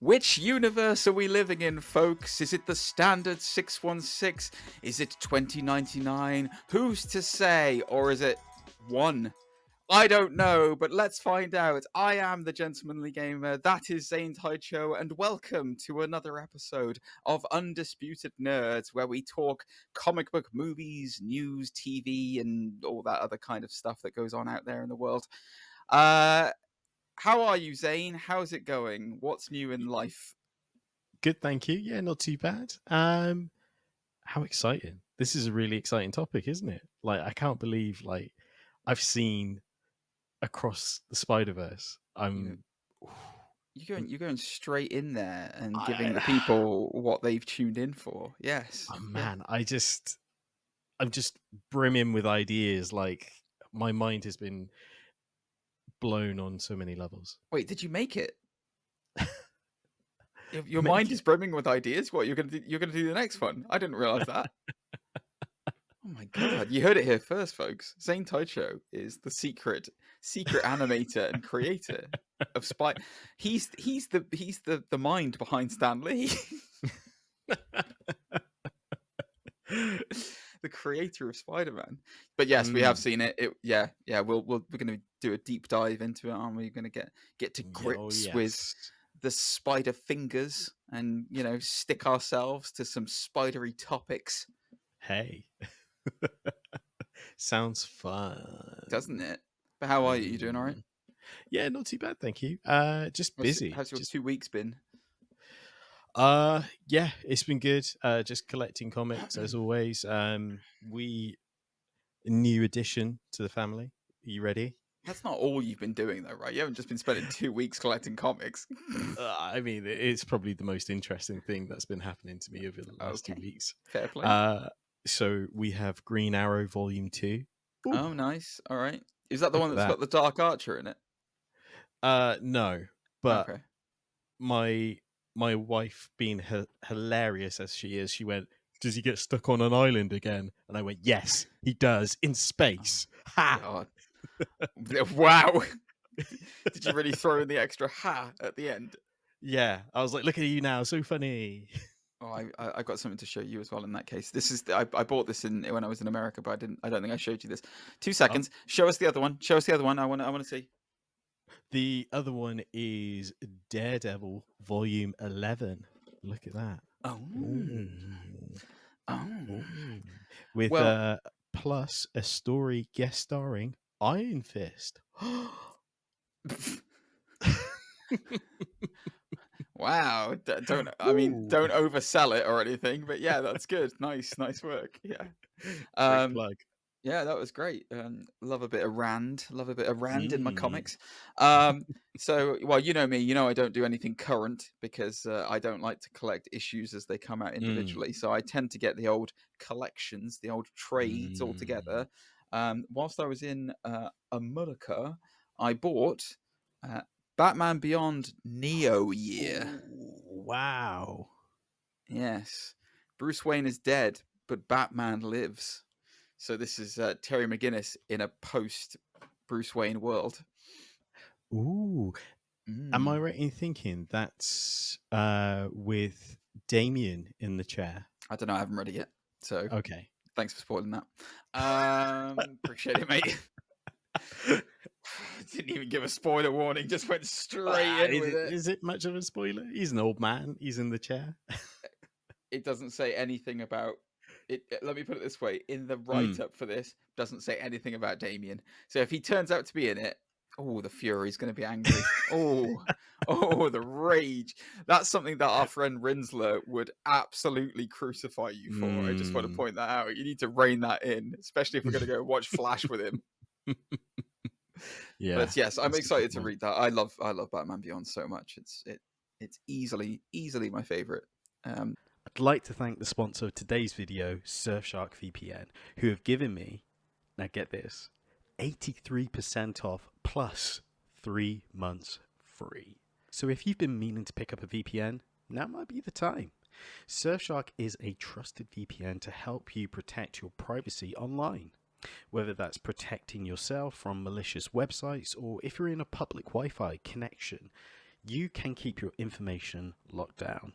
Which universe are we living in, folks? Is it the standard 616? Is it 2099? Who's to say? Or is it one? I don't know, but let's find out. I am the Gentlemanly Gamer. That is Zane Taichou, and welcome to another episode of Undisputed Nerds, where we talk comic book movies, news, TV, and all that other kind of stuff that goes on out there in the world. How are you, Zane? How's it going? What's new in life? Good, thank you. Yeah, not too bad. How exciting. This is a really exciting topic, isn't it? Like, I can't believe, I've seen across the Spider-Verse. You're going straight in there and giving the I, people what they've tuned in for. Yes. oh man, I'm just brimming with ideas. Like, my mind has been blown on so many levels. Wait, did you make it? Your mind is brimming with ideas. What you're gonna do? You're gonna do the next one. I didn't realize that. Oh my god! You heard it here first, folks. Zane Taichou is the secret animator and creator of Spy. He's the mind behind Stan Lee. The creator of Spider-Man. But yes, we have seen it. We're going to do a deep dive into it, aren't we? We're going to get to grips with the spider fingers and, stick ourselves to some spidery topics. Hey. Sounds fun. Doesn't it? But how are you? You doing all right? Yeah, not too bad, thank you. Just busy. How's your 2 weeks been? Yeah, it's been good. Just collecting comics as always. New addition to the family. Are you ready? That's not all you've been doing, though, right? You haven't just been spending 2 weeks collecting comics. I mean, it's probably the most interesting thing that's been happening to me over the last 2 weeks. Fair play. So we have Green Arrow Volume 2. Ooh. Oh, nice. All right. Is that the one that's got the Dark Archer in it? No, but okay. My wife, being hilarious as she is, she went, "Does he get stuck on an island again?" And I went, "Yes, he does, in space." Oh, ha! God. Wow. Did you really throw in the extra ha at the end? Yeah, I was like, "Look at you now, so funny." Oh, I got something to show you as well in that case. This is I bought this when I was in America, but I don't think I showed you this. 2 seconds. Oh. Show us the other one. I want to see. The other one is Daredevil Volume 11. Look at that. Oh. With plus a story guest starring Iron Fist. Wow. Don't oversell it or anything, but yeah, that's good. Nice work. Yeah. Great plug. Yeah, that was great. Love a bit of Rand. In my comics. So, well, you know me. I don't do anything current because I don't like to collect issues as they come out individually. So I tend to get the old collections, the old trades all together. Whilst I was in America, I bought Batman Beyond Neo Year. Wow. Yes. Bruce Wayne is dead, but Batman lives. So this is Terry McGinnis in a post-Bruce Wayne world. Ooh. Am I right in thinking that's with Damien in the chair? I don't know. I haven't read it yet. So okay. Thanks for spoiling that. Appreciate it, mate. Didn't even give a spoiler warning. Just went straight in with it. Is it much of a spoiler? He's an old man. He's in the chair. It doesn't say anything about it. Let me put it this way: in the write-up for this, doesn't say anything about Damien. So if he turns out to be in it, the Fury's going to be angry. The rage. That's something that our friend Rinsler would absolutely crucify you for. I just want to point that out. You need to rein that in, especially if we're going to go watch Flash with him. Yeah. But yes, I'm excited to read that. I love Batman Beyond so much. It's easily my favorite. I'd like to thank the sponsor of today's video, Surfshark VPN, who have given me, now get this, 83% off plus 3 months free. So if you've been meaning to pick up a VPN, now might be the time. Surfshark is a trusted VPN to help you protect your privacy online. Whether that's protecting yourself from malicious websites or if you're in a public Wi-Fi connection, you can keep your information locked down.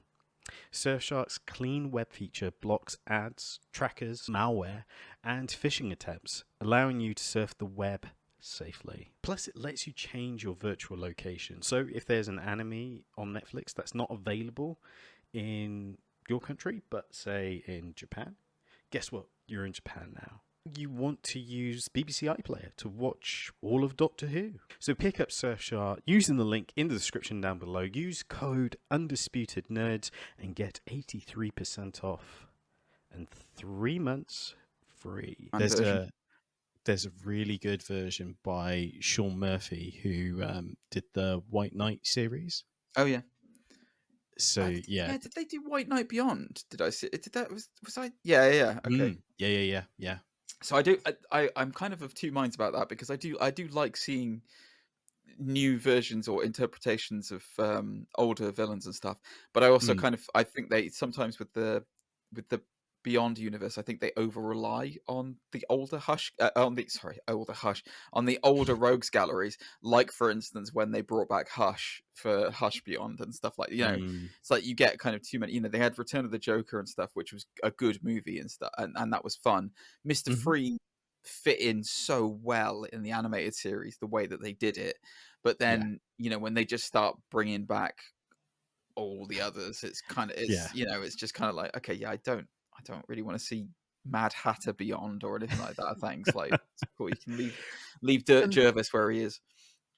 Surfshark's clean web feature blocks ads, trackers, malware, and phishing attempts, allowing you to surf the web safely. Plus, it lets you change your virtual location. So if there's an anime on Netflix that's not available in your country, but say in Japan, guess what? You're in Japan now. You want to use BBC iPlayer to watch all of Doctor Who. So pick up Surfshark using the link in the description down below. Use code Undisputed Nerds and get 83% off and 3 months free. There's a really good version by Sean Murphy who did the White Knight series. Oh yeah. So yeah. Did they do White Knight Beyond? Did I see? Did that was I? Yeah. Okay. Yeah. So I'm kind of two minds about that, because I do like seeing new versions or interpretations of older villains and stuff. But I also I think they sometimes with the Beyond universe, I think they over rely on the older on the older rogues galleries. Like for instance, when they brought back Hush for Hush Beyond and stuff like, it's like you get kind of too many. They had Return of the Joker and stuff, which was a good movie and stuff, and that was fun. Mr. Freeze fit in so well in the animated series, the way that they did it. But then when they just start bringing back all the others, it's just kind of like, okay, I don't really want to see Mad Hatter Beyond or anything like that. Thanks. Like, it's cool. You can leave Dirt Jervis where he is.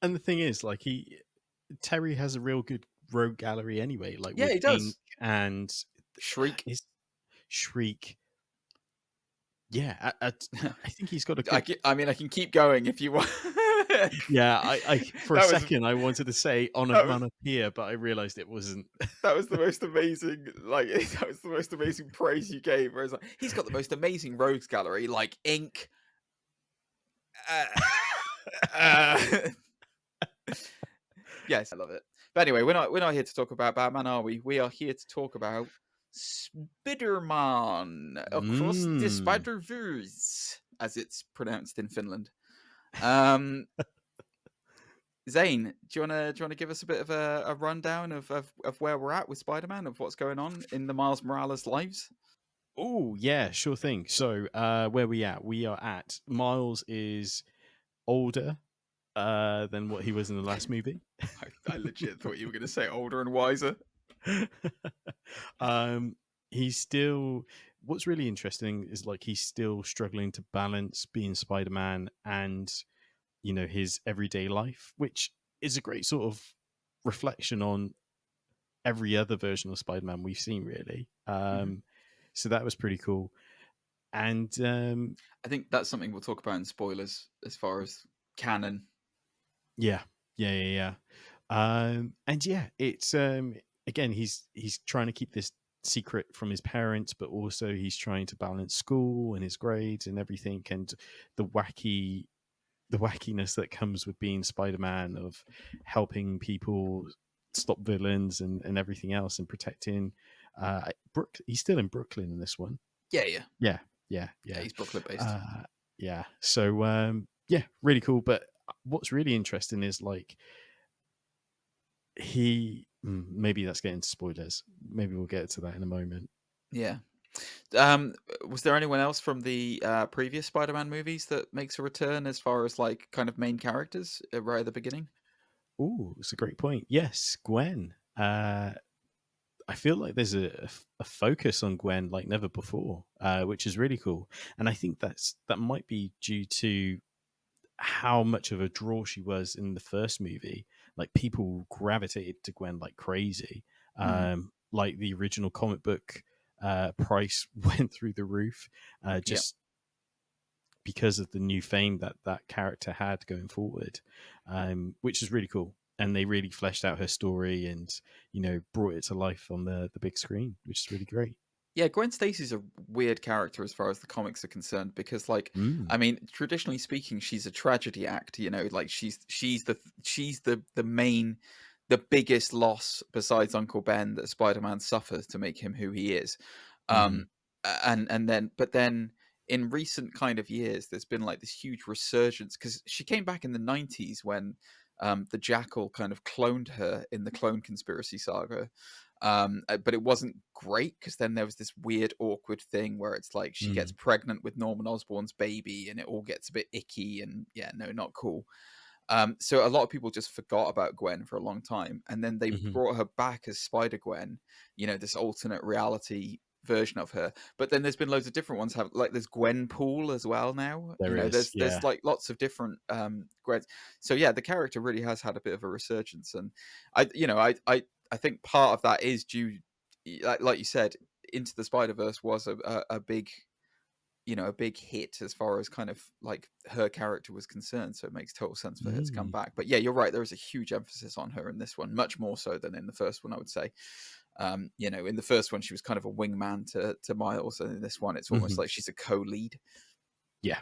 And the thing is, like, Terry has a real good rogue gallery anyway. Like, yeah, he does. Ink and Shriek. Yeah, I think he's got a good... I can keep going if you want. Yeah, I for a second I wanted to say Onomatopoeia, but I realized it wasn't. That was the most amazing, that was the most amazing praise you gave. Where it's like, he's got the most amazing rogues gallery, like Ink. Yes, I love it. But anyway, we're not here to talk about Batman, are we? We are here to talk about Spider-Man Across the Spider-Verse, as it's pronounced in Finland. Zane, do you wanna give us a bit of a rundown of where we're at with Spider-Man, of what's going on in the Miles Morales lives? Oh yeah, sure thing. So where we at? We are at Miles is older than what he was in the last movie. I legit thought you were going to say older and wiser. He's still... What's really interesting is, like, he's still struggling to balance being Spider-Man and, his everyday life, which is a great sort of reflection on every other version of Spider-Man we've seen, really. So that was pretty cool. And I think that's something we'll talk about in spoilers as far as canon. Yeah. And yeah, it's again, he's trying to keep this secret from his parents, but also he's trying to balance school and his grades and everything, and the wackiness that comes with being Spider-Man, of helping people stop villains and everything else, and protecting he's still in Brooklyn in this one. Yeah, he's Brooklyn based. So really cool. But what's really interesting is, like, maybe that's getting to spoilers. Maybe we'll get to that in a moment. Yeah. Was there anyone else from the previous Spider-Man movies that makes a return as far as, like, kind of main characters right at the beginning? Oh, it's a great point. Yes, Gwen. I feel like there's a focus on Gwen like never before, which is really cool. And I think that might be due to how much of a draw she was in the first movie. Like, people gravitated to Gwen like crazy. Like, the original comic book price went through the roof because of the new fame that character had going forward, which is really cool. And they really fleshed out her story and, brought it to life on the big screen, which is really great. Yeah, Gwen Stacy's a weird character as far as the comics are concerned, because, like, I mean, traditionally speaking, she's a tragedy act. Like, she's the biggest loss besides Uncle Ben that Spider-Man suffers to make him who he is. But then in recent kind of years, there's been, like, this huge resurgence, because she came back in the 90s when the Jackal kind of cloned her in the Clone Conspiracy saga. But it wasn't great because then there was this weird, awkward thing where it's like she gets pregnant with Norman Osborn's baby, and it all gets a bit icky, and yeah, no, not cool. So a lot of people just forgot about Gwen for a long time, and then they brought her back as Spider-Gwen, this alternate reality version of her. But then there's been loads of different ones. There's Gwenpool as well now. There's like lots of different Gwens. So yeah, the character really has had a bit of a resurgence, and I think part of that is due, like you said, Into the Spider-Verse was a big hit as far as kind of like her character was concerned, so it makes total sense for her to come back. But yeah, you're right, there is a huge emphasis on her in this one, much more so than in the first one, I would say. In the first one she was kind of a wingman to Miles, and in this one it's almost like she's a co-lead. Yeah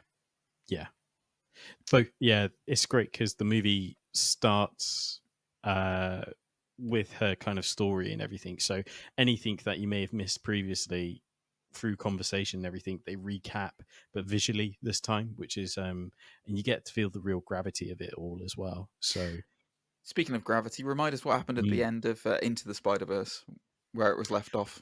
so yeah, it's great because the movie starts with her kind of story and everything, so anything that you may have missed previously through conversation and everything, they recap, but visually this time, which is and you get to feel the real gravity of it all as well. So speaking of gravity, remind us what happened at the end of Into the Spider-Verse, where it was left off.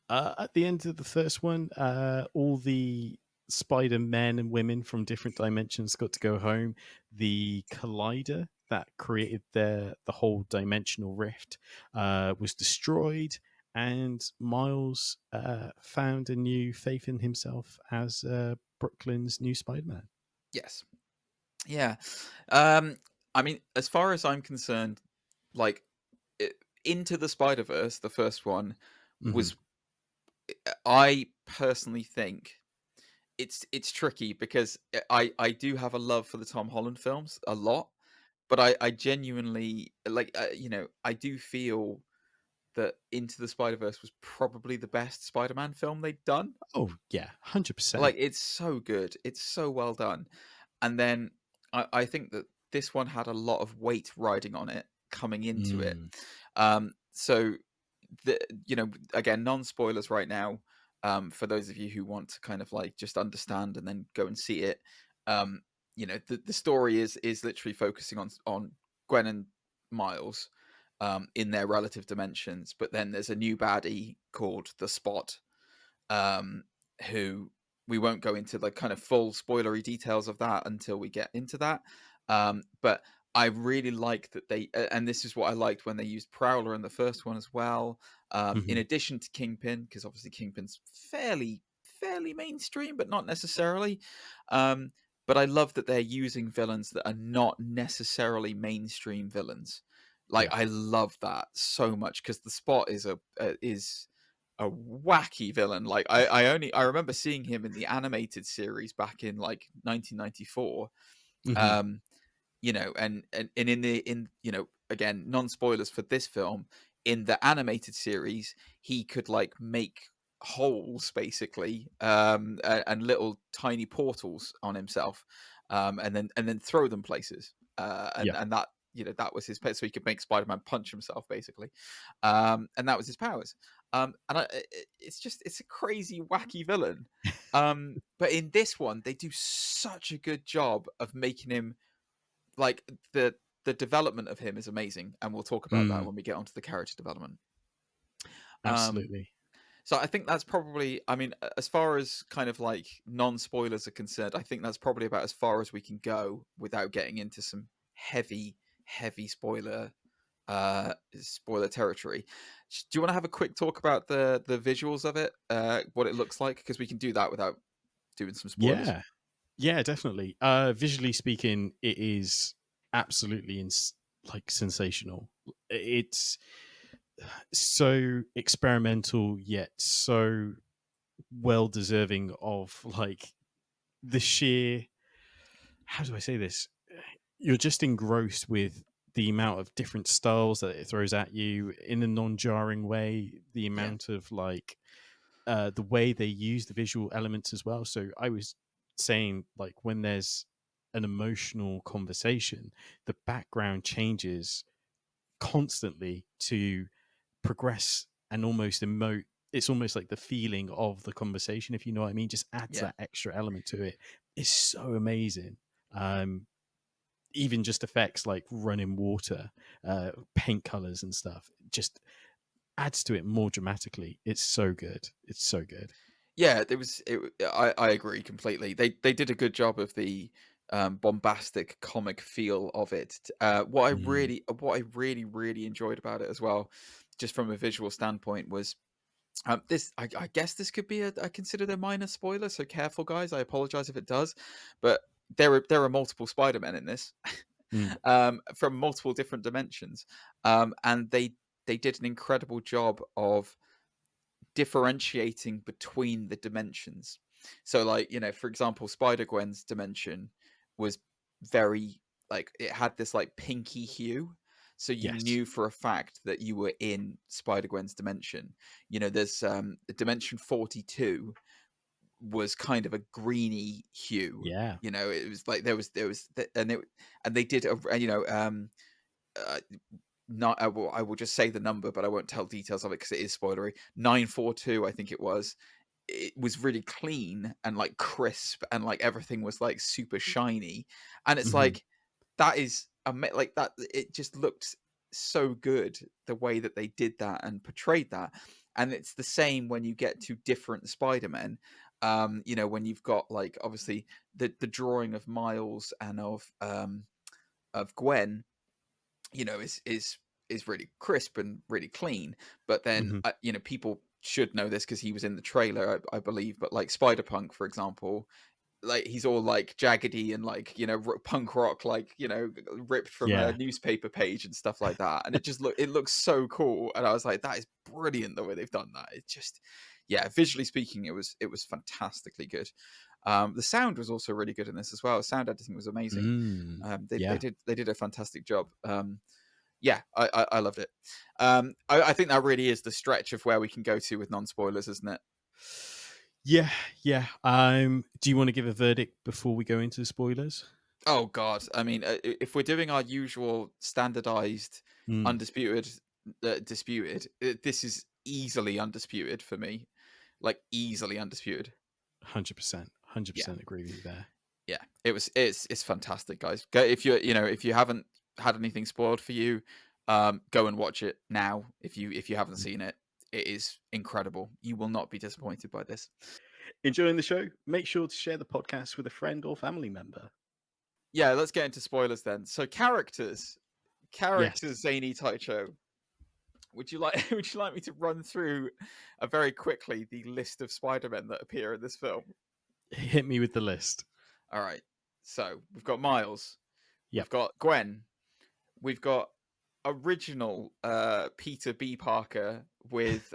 At the end of the first one, all the Spider men and women from different dimensions got to go home. The collider that created the whole dimensional rift was destroyed, and Miles found a new faith in himself as Brooklyn's new Spider-Man. Yes. Yeah. I mean, as far as I'm concerned, like Into the Spider-Verse, the first one, was, I personally think it's tricky because I do have a love for the Tom Holland films a lot, but I genuinely like I do feel that Into the Spider-Verse was probably the best Spider-Man film they'd done. Oh yeah, 100%. Like, it's so good, it's so well done. And then I think that this one had a lot of weight riding on it coming into it. So again, non-spoilers right now, for those of you who want to kind of like just understand and then go and see it. The story is literally focusing on Gwen and Miles in their relative dimensions, but then there's a new baddie called the Spot, who we won't go into the kind of full spoilery details of that until we get into that. But I really like that they, and this is what I liked when they used Prowler in the first one as well. In addition to Kingpin, because obviously Kingpin's fairly mainstream, but not necessarily. But I love that they're using villains that are not necessarily mainstream villains. I love that so much, because the Spot is a wacky villain. Like I remember seeing him in the animated series back in like 1994. And in again, non-spoilers for this film, in the animated series he could like make holes basically, and little tiny portals on himself, and then throw them places, and that that was his pet, so he could make Spider-Man punch himself basically, and that was his powers. It's a crazy wacky villain, but in this one they do such a good job of making him, like, the development of him is amazing, and we'll talk about that when we get onto the character development. Absolutely. So I think that's probably, I mean, as far as kind of like non-spoilers are concerned, I think that's probably about as far as we can go without getting into some heavy spoiler territory. Do you want to have a quick talk about the visuals of it, what it looks like? Because we can do that without doing some spoilers. Yeah, definitely. Visually speaking, it is absolutely sensational. It's so experimental yet so well deserving of like the sheer, how do I say this? You're just engrossed with the amount of different styles that it throws at you in a non-jarring way, the amount of like the way they use the visual elements as well. So I was saying, like, when there's an emotional conversation, the background changes constantly to progress and almost emote. It's almost like the feeling of the conversation, if you know what I mean, just adds that extra element to it. It's so amazing. even just effects like running water, paint colors and stuff, just adds to it more dramatically. It's so good. It's so good. Yeah, I agree completely. They did a good job of the bombastic comic feel of it. What I really enjoyed about it as well, just from a visual standpoint, was this. I guess this could be I consider a minor spoiler, so careful, guys. I apologize if it does, but there are multiple Spider-Men in this, from multiple different dimensions, and they did an incredible job of differentiating between the dimensions. So, like, for example, Spider-Gwen's dimension was very, like, it had this like pinky hue, so you Yes. knew for a fact that you were in Spider-Gwen's dimension. There's the dimension 42 was kind of a greeny hue. Yeah. It was like there was and they did uh, not I will just say the number, but I won't tell details of it because it is spoilery. 942, I think it was. It was really clean and like crisp, and like everything was like super shiny, and it's like that is like that. It just looked so good the way that they did that and portrayed that, and it's the same when you get to different Spider-Men. When you've got like obviously the drawing of Miles and of Gwen, is really crisp and really clean. But then people should know this because he was in the trailer, I believe. But like Spider-Punk, for example, like he's all like jaggedy and like punk rock, like ripped from a newspaper page and stuff like that, and it looks so cool. And I was like, that is brilliant the way they've done that. It just, yeah, visually speaking, it was fantastically good. The sound was also really good in this as well. The sound editing was amazing. They did a fantastic job. Yeah, I loved it. I think that really is the stretch of where we can go to with non-spoilers, isn't it? Yeah. Do you want to give a verdict before we go into the spoilers? Oh God, I mean, if we're doing our usual standardized, undisputed, disputed, this is easily undisputed for me, like easily undisputed. 100% agree with you there. Yeah, it's fantastic, guys. Go if you haven't had anything spoiled for you, go and watch it now. If you haven't seen it, it is incredible. You will not be disappointed by this. Enjoying the show? Make sure to share the podcast with a friend or family member. Yeah, let's get into spoilers then. So characters, Yes. Zane Taichou. Would you like me to run through very quickly the list of Spider-Men that appear in this film? Hit me with the list. All right. So we've got Miles. Yep. We've got Gwen. We've got original Peter B. Parker with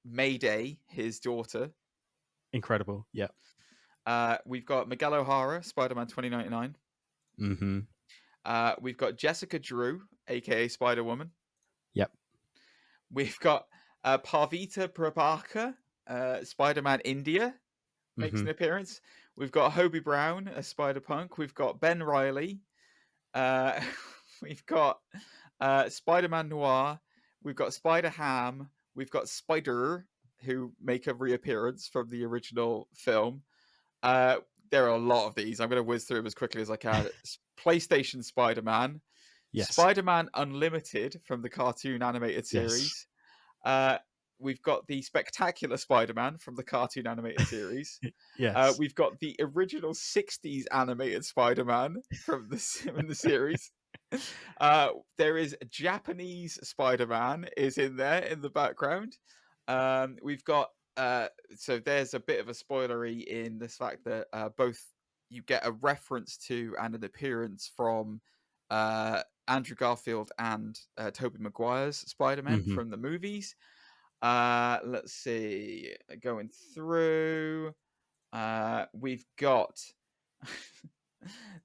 Mayday, his daughter. Incredible. Yeah. We've got Miguel O'Hara, Spider-Man 2099. We've got Jessica Drew, aka Spider-Woman. Yep. We've got Parvita Prabhakar, Spider-Man India, makes an appearance. We've got Hobie Brown as Spider-Punk. We've got Ben Reilly. We've got Spider-Man Noir. We've got Spider-Ham. We've got Spider, who make a reappearance from the original film. There are a lot of these. I'm going to whiz through them as quickly as I can. PlayStation Spider-Man. Yes. Spider-Man Unlimited from the cartoon animated series. Yes. We've got the Spectacular Spider-Man from the cartoon animated series. Yes. We've got the original 60s animated Spider-Man from the series. There is Japanese Spider-Man is in there in the background. We've got so there's a bit of a spoilery in this fact that both you get a reference to and an appearance from Andrew Garfield and Tobey Maguire's Spider-Man from the movies. Let's see, going through, we've got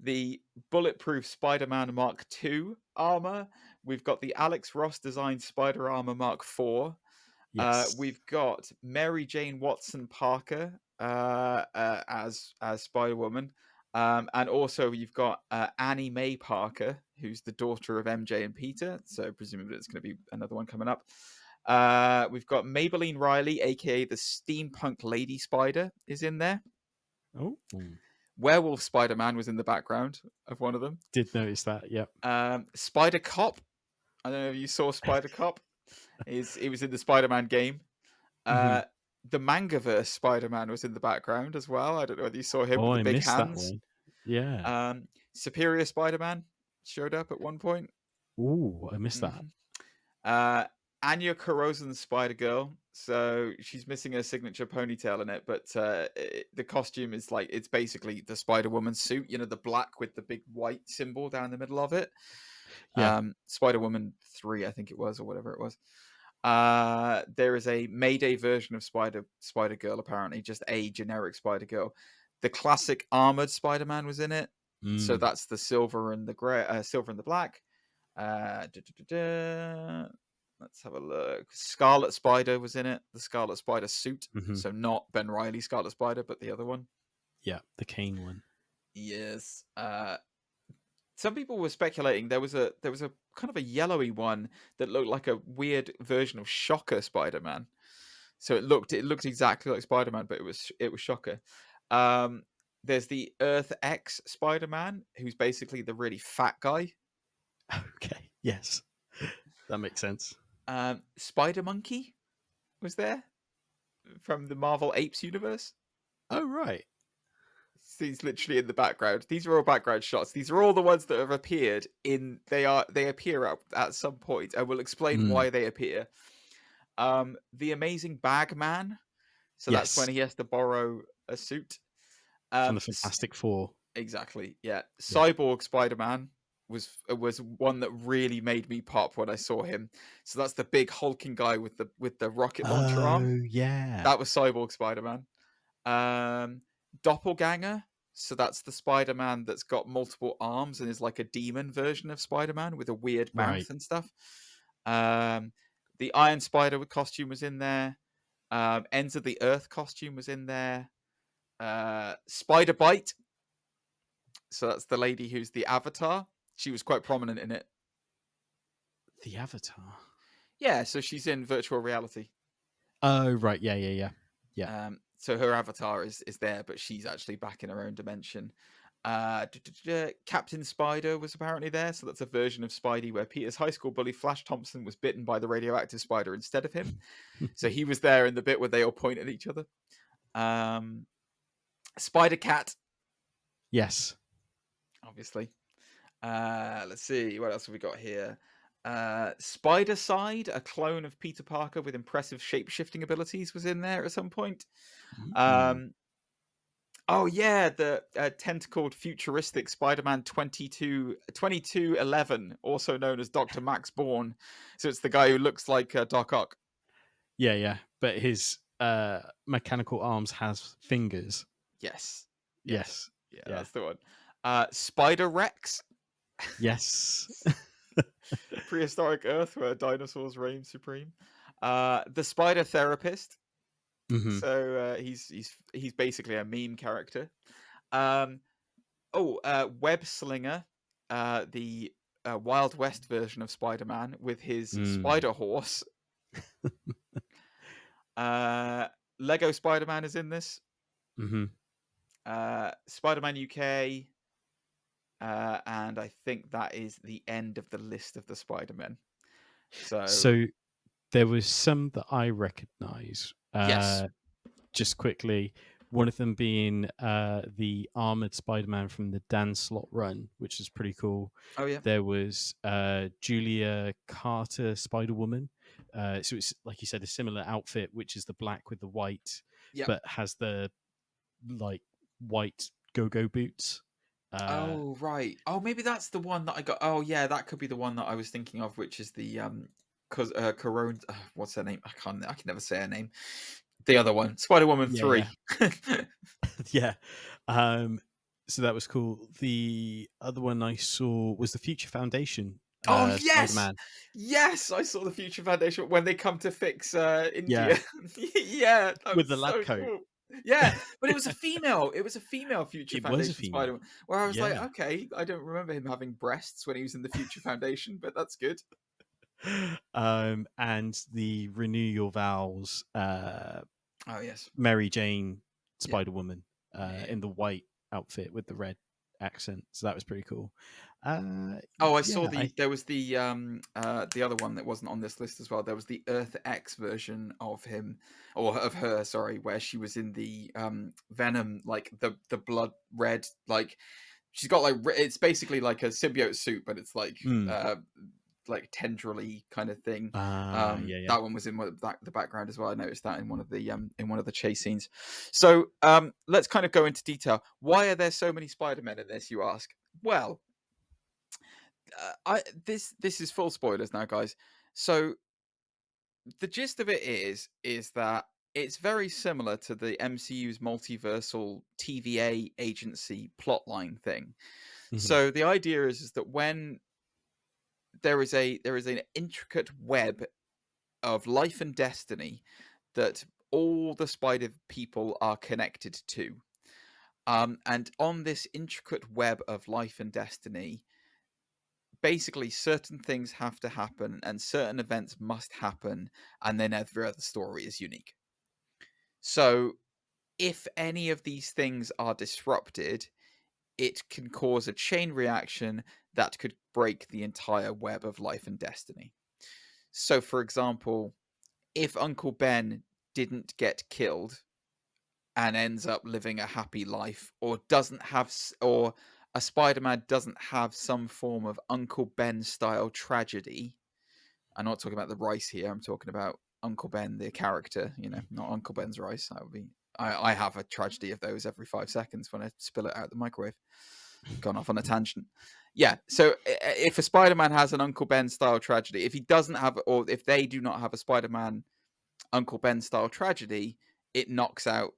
the Bulletproof Spider-Man Mark II armor. We've got the Alex Ross designed Spider Armor Mark IV. Yes. We've got Mary Jane Watson Parker as Spider-Woman. And also you've got Annie Mae Parker, who's the daughter of MJ and Peter. So presumably it's going to be another one coming up. We've got Maybelline Riley, aka the Steampunk Lady Spider, is in there. Oh. Werewolf Spider-Man was in the background of one of them. Did notice that, yep. Spider Cop. I don't know if you saw Spider Cop. He was in the Spider-Man game. The Mangaverse Spider-Man was in the background as well. I don't know whether you saw him with the big missed hands. That one. Yeah. Superior Spider-Man showed up at one point. Ooh, I missed that. Anya Carosan's Spider-Girl. So she's missing her signature ponytail in it, but the costume is like, it's basically the Spider-Woman suit, you know, the black with the big white symbol down the middle of it. Yeah. Spider-Woman 3, I think it was, or whatever it was. There is a Mayday version of Spider-Girl, apparently, just a generic Spider-Girl. The classic armored Spider-Man was in it. So that's the silver and the gray, silver and the black. Let's have a look. Scarlet Spider was in it. The Scarlet Spider suit. So not Ben Reilly Scarlet Spider, but the other one. Yeah, the cane one. Yes. Some people were speculating there was a kind of a yellowy one that looked like a weird version of Shocker Spider-Man. So it looked exactly like Spider-Man, but it was Shocker. There's the Earth X Spider-Man, who's basically the really fat guy. Okay. Yes. That makes sense. Spider Monkey was there from the Marvel Apes universe. Oh, right. He's literally in the background. These are all background shots. These are all the ones that have appeared in. They appear at some point. I will explain why they appear. The Amazing Bag Man. So that's when he has to borrow a suit. From the Fantastic Four. Exactly. Yeah. Cyborg Spider-Man was one that really made me pop when I saw him. So that's the big hulking guy with the rocket launcher arm. Oh, yeah. That was Cyborg Spider-Man. Doppelganger. So that's the Spider-Man that's got multiple arms and is like a demon version of Spider-Man with a weird mouth and stuff. The Iron Spider costume was in there. Ends of the Earth costume was in there. Spider Bite. So that's the lady who's the Avatar. She was quite prominent in it. The Avatar? Yeah, so she's in virtual reality. Oh, right. Yeah. So her avatar is there, but she's actually back in her own dimension. Captain Spider was apparently there, so that's a version of Spidey where Peter's high school bully Flash Thompson was bitten by the radioactive spider instead of him. So he was there in the bit where they all point at each other. Spider Cat. Yes. Obviously. Let's see, what else have we got here? Spider Side, a clone of Peter Parker with impressive shape-shifting abilities, was in there at some point. Oh yeah, the tentacled futuristic Spider-Man 2211, also known as Dr. Max Bourne. So it's the guy who looks like Doc Ock. Yeah, but his mechanical arms has fingers. Yes. Yeah, that's the one. Spider Rex. Yes. Prehistoric Earth where dinosaurs reign supreme. The Spider Therapist. So he's basically a meme character. Web Slinger, the Wild West version of Spider-Man with his spider horse. Lego Spider-Man is in this. Spider-Man UK. And I think that is the end of the list of the Spider-Men. So there was some that I recognize. Yes. Just quickly, one of them being the armored Spider-Man from the Dan Slott run, which is pretty cool. Oh yeah. There was Julia Carter Spider-Woman. So it's, like you said, a similar outfit, which is the black with the white, but has the like white go-go boots. Oh right. Oh, maybe that's the one that I got. Oh yeah, that could be the one that I was thinking of, which is the Corona. What's her name? I can never say her name. The other one, Spider-Woman 3. Yeah. So that was cool. The other one I saw was the Future Foundation. Oh yes, Spider-Man. Yes, I saw the Future Foundation when they come to fix India. Yeah, with the lab coat. Cool. Yeah, but it was a female. It was a female Future Foundation Spider-Man. Where I was like, okay, I don't remember him having breasts when he was in the Future Foundation, but that's good. And the Renew Your Vows. Oh yes, Mary Jane Spider-Woman in the white outfit with the red accent, so that was pretty cool. I saw there was the other one that wasn't on this list as well. There was the Earth X version of him or of her, sorry, where she was in the Venom, like the blood red, like she's got like it's basically like a symbiote suit, but it's like tendrily kind of thing. That one was in the background as well. I noticed that in one of the chase scenes. So let's kind of go into detail. Why are there so many Spider-Men in this, you ask? Well, this is full spoilers now, guys. So the gist of it is that it's very similar to the MCU's multiversal TVA agency plotline thing. Mm-hmm. So the idea is that when there is an intricate web of life and destiny that all the Spider people are connected to, and on this intricate web of life and destiny, basically certain things have to happen and certain events must happen, and then every other story is unique. So if any of these things are disrupted, it can cause a chain reaction that could break the entire web of life and destiny. So for example, if Uncle Ben didn't get killed and ends up living a happy life, or a Spider-Man doesn't have some form of Uncle Ben style tragedy. I'm not talking about the rice here. I'm talking about Uncle Ben, the character, not Uncle Ben's rice. That would be, I have a tragedy of those every 5 seconds when I spill it out the microwave. Gone off on a tangent. Yeah. So if a Spider-Man has an Uncle Ben style tragedy, if he doesn't have, or if they do not have a Spider-Man Uncle Ben style tragedy, it knocks out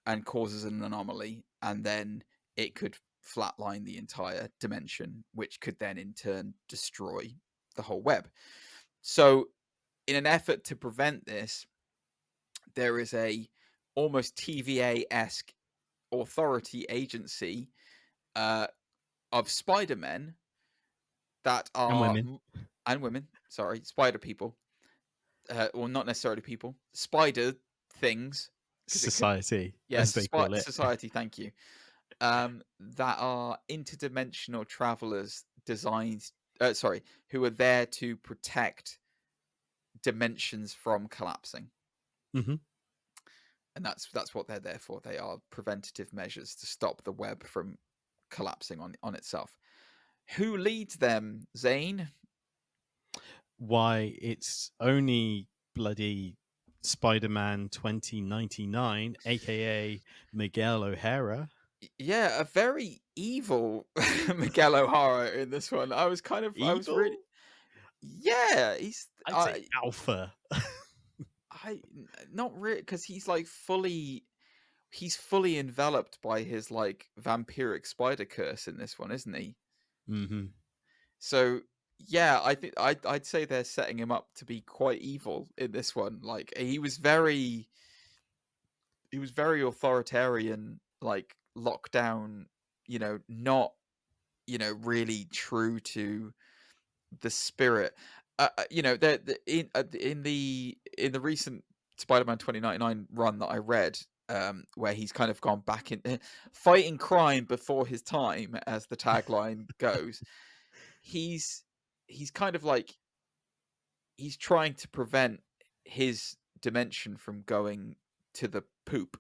and causes an anomaly, and then it could flatline the entire dimension, which could then in turn destroy the whole web. So in an effort to prevent this, there is a almost TVA-esque authority agency of Spider-Men that are and women, sorry, spider people, or not necessarily people, spider things, society, yes, they call it. Society, thank you. That are interdimensional travelers who are there to protect dimensions from collapsing. Mm-hmm. And that's what they're there for. They are preventative measures to stop the web from collapsing on itself. Who leads them, Zane? Why, it's only bloody Spider-Man 2099, aka Miguel O'Hara. Yeah, a very evil Miguel O'Hara in this one. I was really, yeah, I'd say alpha. Not really, because he's like fully enveloped by his like vampiric spider curse in this one, isn't he? Mm-hmm. So yeah, I think I'd say they're setting him up to be quite evil in this one. Like he was very authoritarian, like lockdown, not really true to the spirit. In the recent Spider-Man 2099 run that I read, where he's kind of gone back in fighting crime before his time, as the tagline goes. He's kind of like he's trying to prevent his dimension from going to the poop.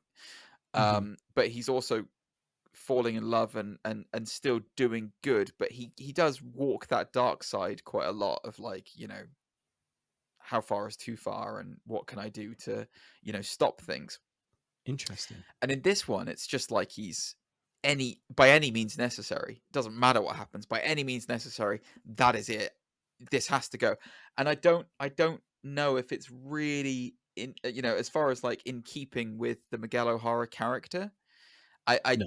But he's also falling in love and still doing good, but he does walk that dark side quite a lot of, like, how far is too far and what can I do to stop things. Interesting. And in this one it's just like he's by any means necessary, doesn't matter what happens, by any means necessary, that is it, this has to go. And I don't know if it's really in as far as like in keeping with the Miguel O'Hara character. I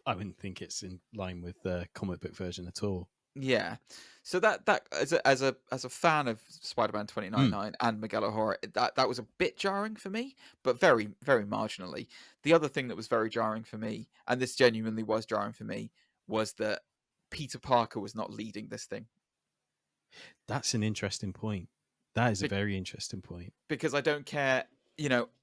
wouldn't think it's in line with the comic book version at all. Yeah, so that as a fan of Spider-Man 2099 and Miguel O'Hara, that was a bit jarring for me, but very, very marginally. The other thing that was very jarring for me, and this genuinely was jarring for me, was that Peter Parker was not leading this thing. That's an interesting point. That is a very interesting point. Because I don't care,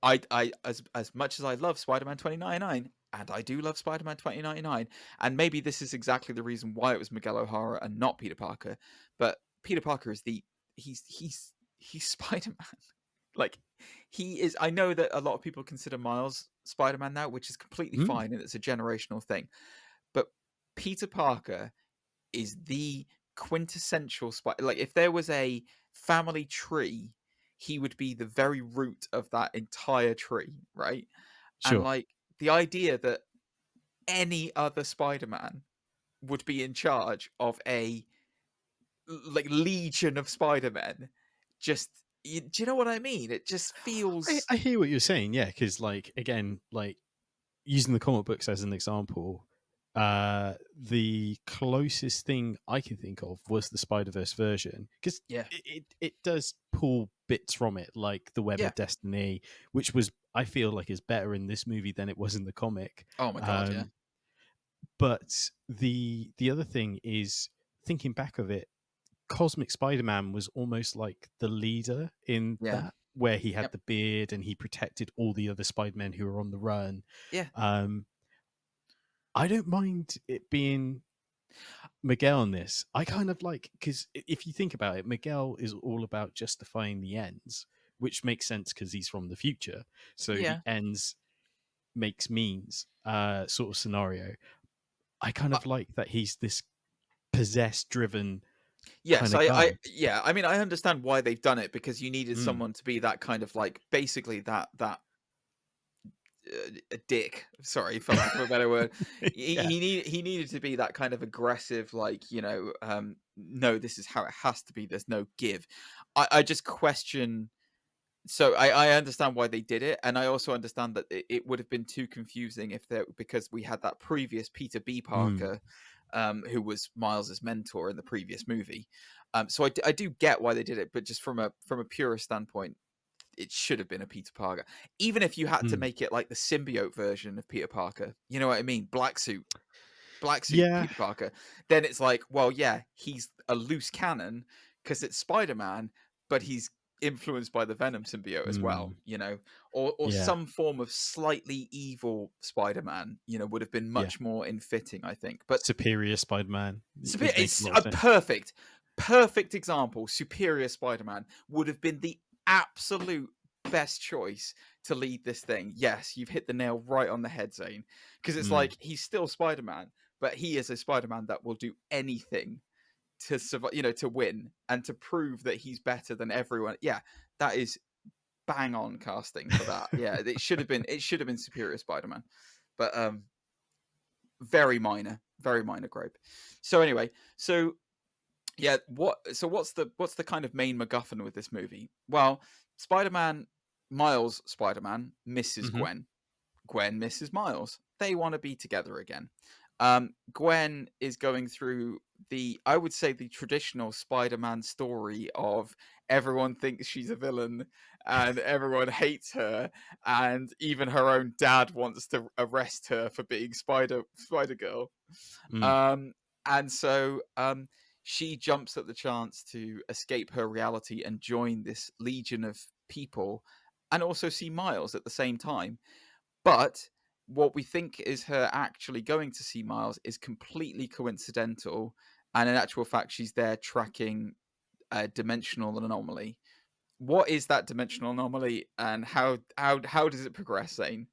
I as much as I love Spider-Man 2099, and I do love Spider-Man 2099, and maybe this is exactly the reason why it was Miguel O'Hara and not Peter Parker, but Peter Parker is he's Spider-Man. Like, he is. I know that a lot of people consider Miles Spider-Man now, which is completely fine, and it's a generational thing. But Peter Parker is the quintessential Spider. Like, if there was a family tree, he would be the very root of that entire tree, right? And Sure. like the idea that any other Spider-Man would be in charge of a like legion of Spider-Men, do you know what I mean? It just feels. I hear what you're saying, yeah, because like again, like using the comic books as an example, the closest thing I can think of was the Spider-Verse version, because Yeah. it does pull bits from it, like the Web of Destiny, which was, I feel like, is better in this movie than it was in the comic. Oh my god, yeah. But the other thing is, thinking back of it, Cosmic Spider-Man was almost like the leader in that, where he had the beard and he protected all the other Spider-Men who were on the run. Yeah. I don't mind it being Miguel on this. I kind of like, because if you think about it, Miguel is all about justifying the ends, which makes sense because he's from the future. So the ends makes means sort of scenario. I kind of like that he's this possessed driven yes, kind of guy. I mean, I understand why they've done it, because you needed someone to be that kind of like, basically that a dick. Sorry, for lack of a better word. He needed to be that kind of aggressive, like, you know, no, this is how it has to be. There's no give. I just question. So I understand why they did it, and I also understand that it would have been too confusing because we had that previous Peter B. Parker, who was Miles's mentor in the previous movie. So I do get why they did it, but just from a purist standpoint, it should have been a Peter Parker. Even if you had to make it like the symbiote version of Peter Parker, you know what I mean? Black suit Peter Parker. Then it's like, well, yeah, he's a loose cannon because it's Spider-Man, but he's influenced by the Venom symbiote as well, you know, or some form of slightly evil Spider-Man, you know, would have been much more in fitting, I think. But Superior Spider-Man. It's a perfect example. Superior Spider-Man would have been the absolute best choice to lead this thing. Yes, you've hit the nail right on the head, Zane, because it's like, he's still Spider-Man, but he is a Spider-Man that will do anything to survive, you know, to win and to prove that he's better than everyone. Yeah, that is bang on casting for that. Yeah, it should have been Superior Spider-Man, but very minor gripe. So anyway, yeah, what's the kind of main MacGuffin with this movie? Well, Miles Spider-Man misses Gwen. Gwen misses Miles. They want to be together again. Gwen is going through I would say the traditional Spider-Man story of everyone thinks she's a villain and everyone hates her, and even her own dad wants to arrest her for being Spider-Girl. And so she jumps at the chance to escape her reality and join this legion of people, and also see Miles at the same time. But what we think is her actually going to see Miles is completely coincidental, and in actual fact, she's there tracking a dimensional anomaly. What is that dimensional anomaly, and how does it progress, Zane?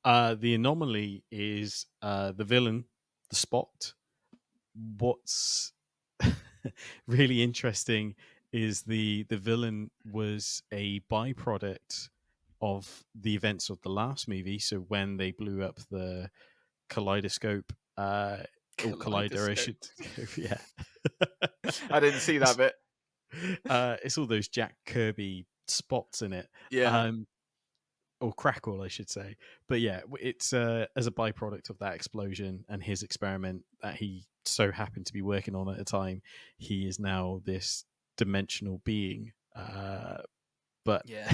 The anomaly is the villain, the Spot. What's really interesting is the villain was a byproduct of the events of the last movie. So when they blew up the kaleidoscope, or collider, I should, yeah. I didn't see that bit. It's all those Jack Kirby spots in it. Yeah. Or crackle, I should say. But yeah, it's as a byproduct of that explosion and his experiment that he so happened to be working on at the time, he is now this dimensional being. But yeah,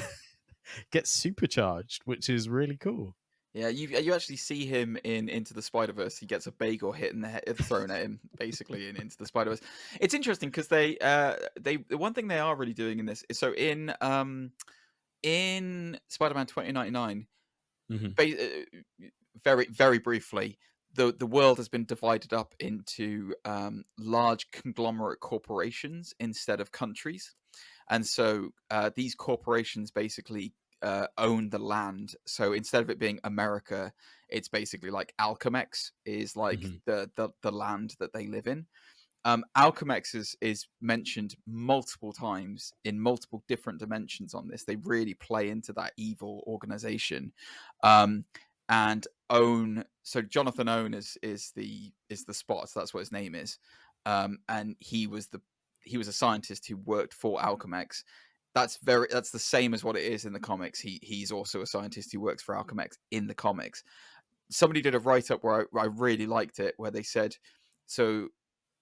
gets supercharged, which is really cool. Yeah, you actually see him in Into the Spider-Verse. He gets a bagel hit in the head, thrown at him, basically, in Into the Spider-Verse. It's interesting because the one thing they are really doing in this is, so in Spider-Man 2099, very, very briefly, the world has been divided up into large conglomerate corporations instead of countries. And so these corporations basically own the land. So instead of it being America, it's basically like Alchemex is like the land that they live in. Alchemex is mentioned multiple times in multiple different dimensions on this. They really play into that evil organization. And Own, so Jonathan Owen is the spot, so that's what his name is. And he was a scientist who worked for Alchemex. That's the same as what it is in the comics. He's also a scientist who works for Alchemex in the comics. Somebody did a write-up where I really liked it, where they said, so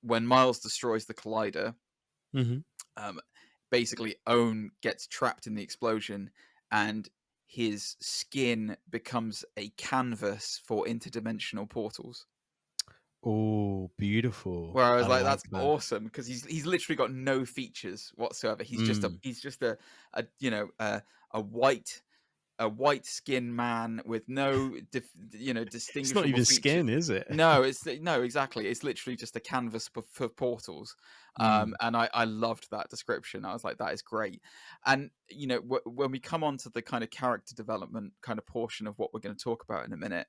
when Miles destroys the collider, basically Owen gets trapped in the explosion, and his skin becomes a canvas for interdimensional portals. Oh, beautiful! Where I was like, that's that. awesome, because he's literally got no features whatsoever. He's just a white skinned man with no distinguishable It's not even features. skin, is it? No, exactly. It's literally just a canvas for portals. And I loved that description. I was like, that is great. And when we come on to the kind of character development kind of portion of what we're going to talk about in a minute,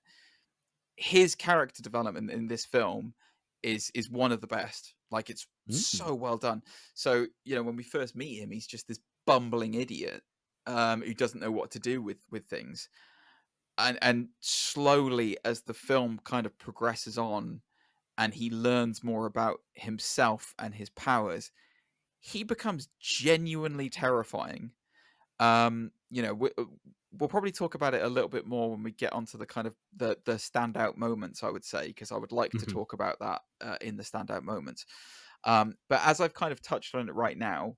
his character development in this film is one of the best. Like, it's so well done. So when we first meet him, he's just this bumbling idiot who doesn't know what to do with things. And slowly, as the film kind of progresses on and he learns more about himself and his powers, he becomes genuinely terrifying. We'll probably talk about it a little bit more when we get onto the kind of the standout moments, I would say, because I would like to talk about that in the standout moments. But as I've kind of touched on it right now,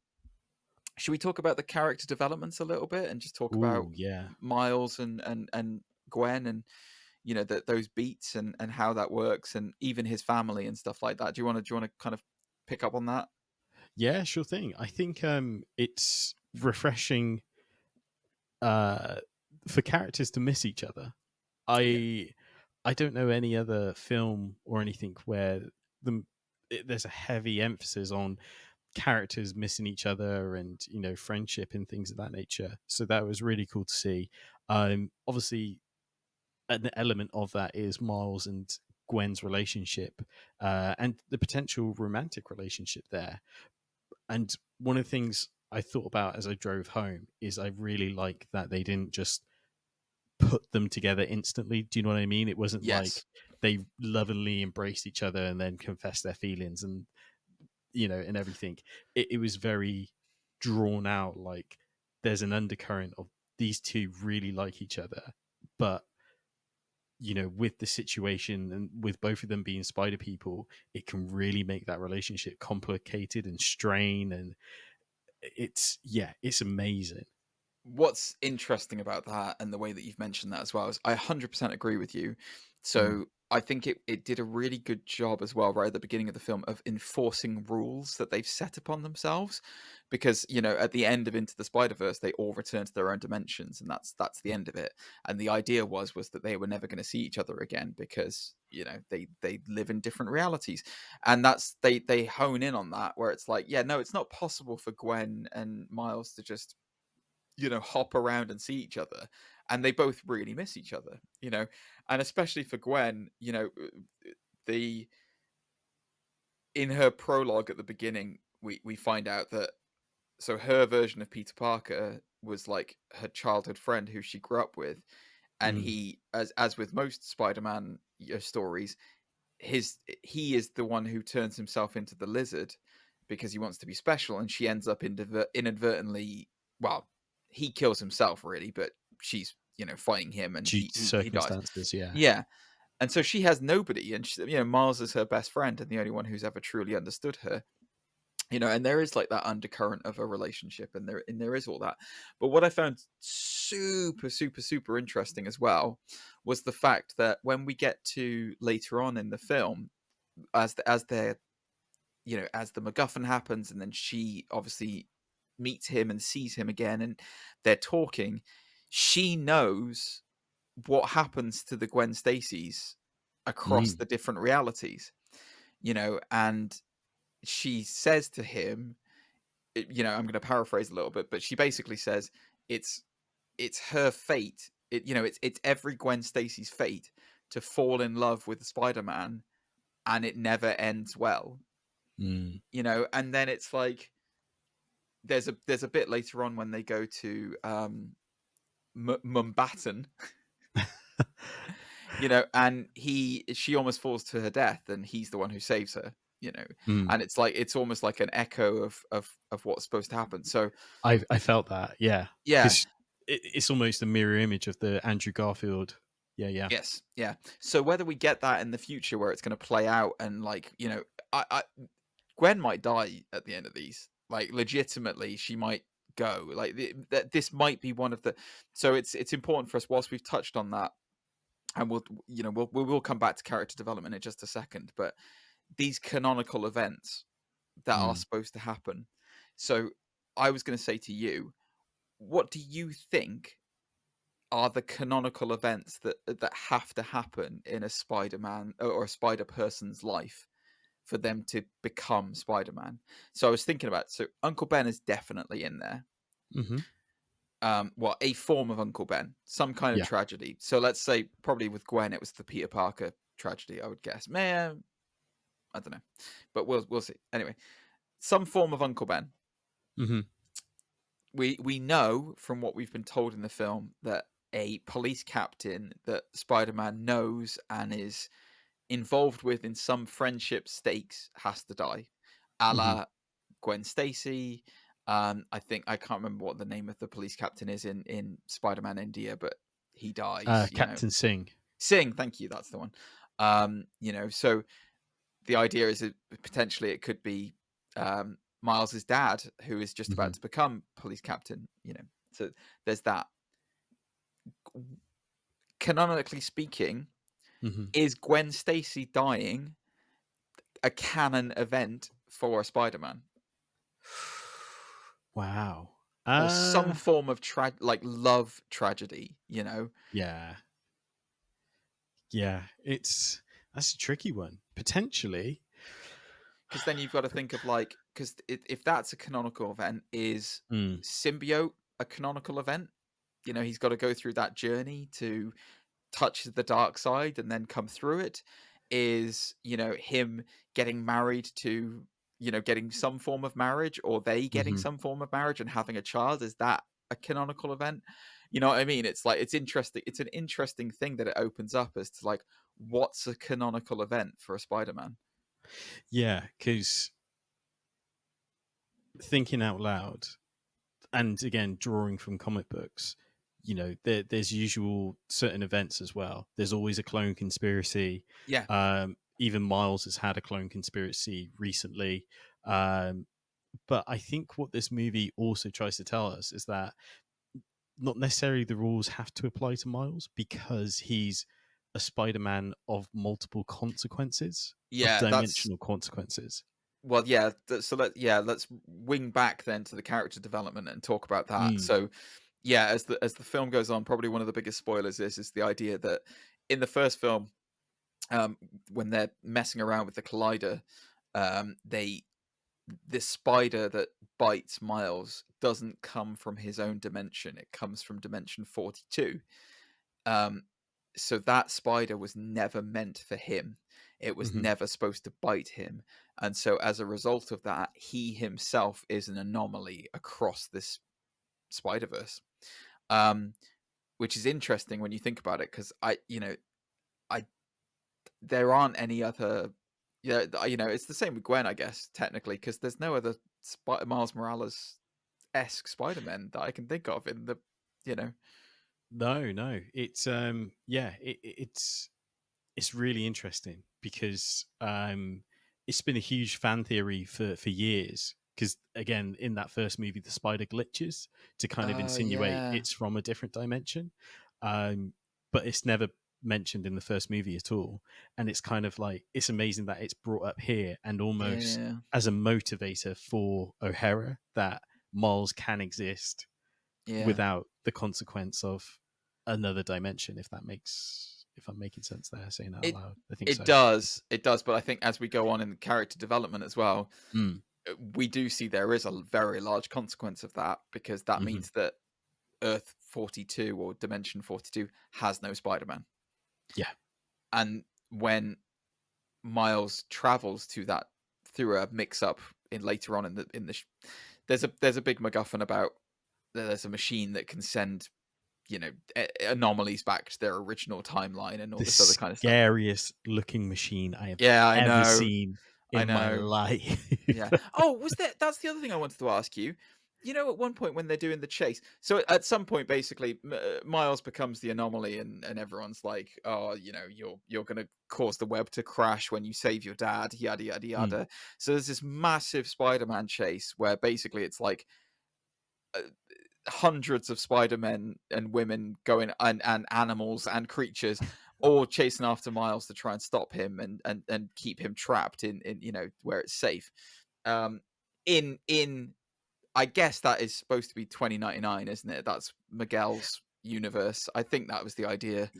should we talk about the character developments a little bit and just talk about Miles and Gwen and those beats and how that works, and even his family and stuff like that? Do you want to kind of pick up on that? Yeah, sure thing. I think it's refreshing for characters to miss each other. I don't know any other film or anything where there's a heavy emphasis on characters missing each other and friendship and things of that nature. So that was really cool to see. Obviously, an element of that is Miles and Gwen's relationship and the potential romantic relationship there. And one of the things I thought about as I drove home is I really like that they didn't just put them together instantly. Do you know what I mean? It wasn't like they lovingly embraced each other and then confessed their feelings and and everything. It was very drawn out. Like, there's an undercurrent of these two really like each other, but with the situation and with both of them being spider people, it can really make that relationship complicated and strain, and it's amazing. What's interesting about that, and the way that you've mentioned that as well, is I 100% agree with you. So I think it did a really good job as well, right at the beginning of the film, of enforcing rules that they've set upon themselves. Because at the end of Into the Spider-Verse, they all return to their own dimensions, and that's the end of it. And the idea was that they were never going to see each other again, because they live in different realities. And that's they hone in on that, where it's like, no, it's not possible for Gwen and Miles to just hop around and see each other, and they both really miss each other, and especially for Gwen, the in her prologue at the beginning, we find out that, so her version of Peter Parker was like her childhood friend who she grew up with, and he, as with most Spider-Man stories, he is the one who turns himself into the Lizard because he wants to be special, and she ends up inadvertently, well, he kills himself really, but she's fighting him, and he circumstances, dies. Yeah. And so she has nobody, and Miles is her best friend and the only one who's ever truly understood her. And there is like that undercurrent of a relationship, and there is all that. But what I found super, super, super interesting as well was the fact that when we get to later on in the film, as the MacGuffin happens, and then she obviously meets him and sees him again, and they're talking, she knows what happens to the Gwen Stacy's across the different realities, and she says to him, I'm going to paraphrase a little bit, but she basically says it's her fate. It's every Gwen Stacy's fate to fall in love with Spider-Man, and it never ends well. And then it's like there's a bit later on when they go to Mumbattan, and she almost falls to her death, and he's the one who saves her. And it's almost like an echo of what's supposed to happen. So I felt that, yeah. It's almost a mirror image of the Andrew Garfield. Yes, yeah. So whether we get that in the future where it's going to play out, and Gwen might die at the end of these. Like, legitimately, she might go. Like, this might be one of the. So it's important for us. Whilst we've touched on that, and we'll come back to character development in just a second. But these canonical events that are supposed to happen. So I was going to say to you, what do you think are the canonical events that have to happen in a Spider-Man or a Spider-Person's life for them to become Spider-Man? So I was thinking about, so Uncle Ben is definitely in there. A form of Uncle Ben, some kind of tragedy. So let's say probably with Gwen, it was the Peter Parker tragedy, I would guess. Man, I don't know, but we'll see. Anyway, some form of Uncle Ben. We know from what we've been told in the film that a police captain that Spider-Man knows and is involved with in some friendship stakes has to die, a la Gwen Stacy. I think I can't remember what the name of the police captain is in Spider-Man India, but he dies. Captain Singh. Singh, thank you. That's the one. So the idea is that potentially it could be Miles's dad, who is just about to become police captain. So there's that. Canonically speaking, is Gwen Stacy dying a canon event for a Spider-Man? Wow. Or some form of love tragedy, Yeah. That's a tricky one, potentially, because then you've got to think of because if that's a canonical event, is symbiote a canonical event? He's got to go through that journey to touch the dark side and then come through it. Is him getting married to getting some form of marriage, or they getting some form of marriage and having a child, is that a canonical event? You know what I mean? It's like, it's interesting. It's an interesting thing that it opens up as to what's a canonical event for a Spider-Man. Yeah, because thinking out loud, and again drawing from comic books, there's usual certain events as well. There's always a clone conspiracy. Even Miles has had a clone conspiracy recently. But I think what this movie also tries to tell us is that not necessarily the rules have to apply to Miles, because he's a Spider-Man of multiple consequences, of dimensional consequences. Well, yeah. So let's wing back then to the character development and talk about that. So, yeah, as the film goes on, probably one of the biggest spoilers is the idea that in the first film, when they're messing around with the collider, the spider that bites Miles doesn't come from his own dimension. It comes from dimension 42. So that spider was never meant for him. It was never supposed to bite him. And so as a result of that, he himself is an anomaly across this Spider-Verse. Which is interesting when you think about it, because there aren't any other. It's the same with Gwen, I guess, technically, because there's no other Miles Morales-esque Spider-Man that I can think of in the. No, it's it's really interesting, because it's been a huge fan theory for years. Because again, in that first movie, the spider glitches to kind of insinuate it's from a different dimension, but it's never mentioned in the first movie at all. And it's kind of like, it's amazing that it's brought up here, and almost as a motivator for O'Hara, that Miles can exist without the consequence of another dimension. If I'm making sense there, saying that out loud, I think it does, but I think as we go on in character development as well, we do see there is a very large consequence of that, because that means that Earth 42 or Dimension 42 has no Spider-Man. Yeah, and when Miles travels to that through a mix-up in later on in the there's a big MacGuffin about there's a machine that can send anomalies back to their original timeline and all this other kind of stuff. Scariest looking machine I have I ever know. seen in my life. Yeah. Oh, that's the other thing I wanted to ask you. At one point when they're doing the chase, so at some point, basically, Miles becomes the anomaly, and everyone's like, "Oh, you're going to cause the web to crash when you save your dad." Yada yada yada. So there's this massive Spider-Man chase where basically it's like hundreds of Spider-Men and women going and animals and creatures all chasing after Miles to try and stop him and keep him trapped in where it's safe. In I guess that is supposed to be 2099, isn't it? That's Miguel's universe. I think that was the idea.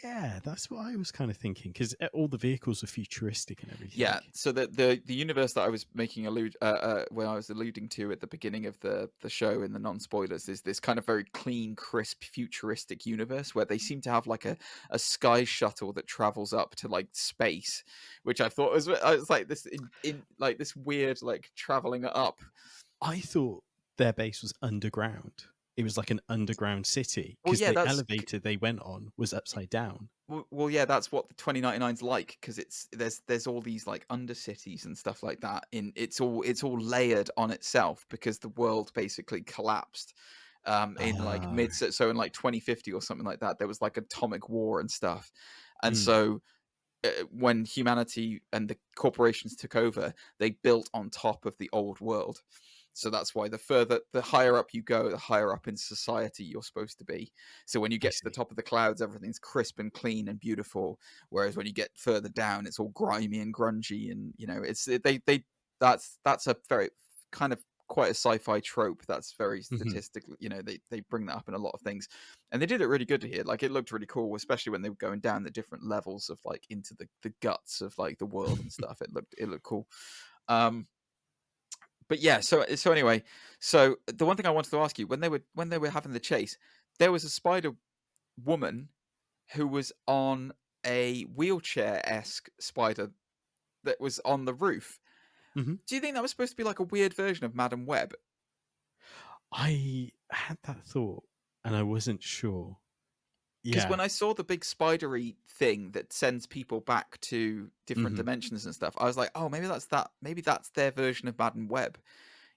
Yeah, that's what I was kind of thinking, because all the vehicles are futuristic and everything. Yeah, so the universe that I was making when I was alluding to at the beginning of the show in the non-spoilers is this kind of very clean, crisp, futuristic universe where they seem to have like a sky shuttle that travels up to like space, which I thought was like this in like this weird like traveling up. I thought their base was underground. It was like an underground city, because the elevator they went on was upside down. Well, yeah, that's what the 2099's like, because there's all these like undercities and stuff like that. It's all layered on itself because the world basically collapsed in like so in like 2050 or something like that. There was like atomic war and stuff, and so when humanity and the corporations took over, they built on top of the old world. So that's why the higher up you go, the higher up in society you're supposed to be. So when you get to the top of the clouds, everything's crisp and clean and beautiful. Whereas when you get further down, it's all grimy and grungy, and that's a very kind of quite a sci-fi trope that's very statistically, they bring that up in a lot of things, and they did it really good here. Like, it looked really cool, especially when they were going down the different levels of like into the guts of like the world and stuff. It looked cool. But yeah, so anyway, so the one thing I wanted to ask you, when they were having the chase, there was a spider woman who was on a wheelchair-esque spider that was on the roof. Do you think that was supposed to be like a weird version of Madam Web? I had that thought, and I wasn't sure. Because when I saw the big spidery thing that sends people back to different dimensions and stuff, I was like, oh, maybe that's that. Maybe that's their version of Madam Web.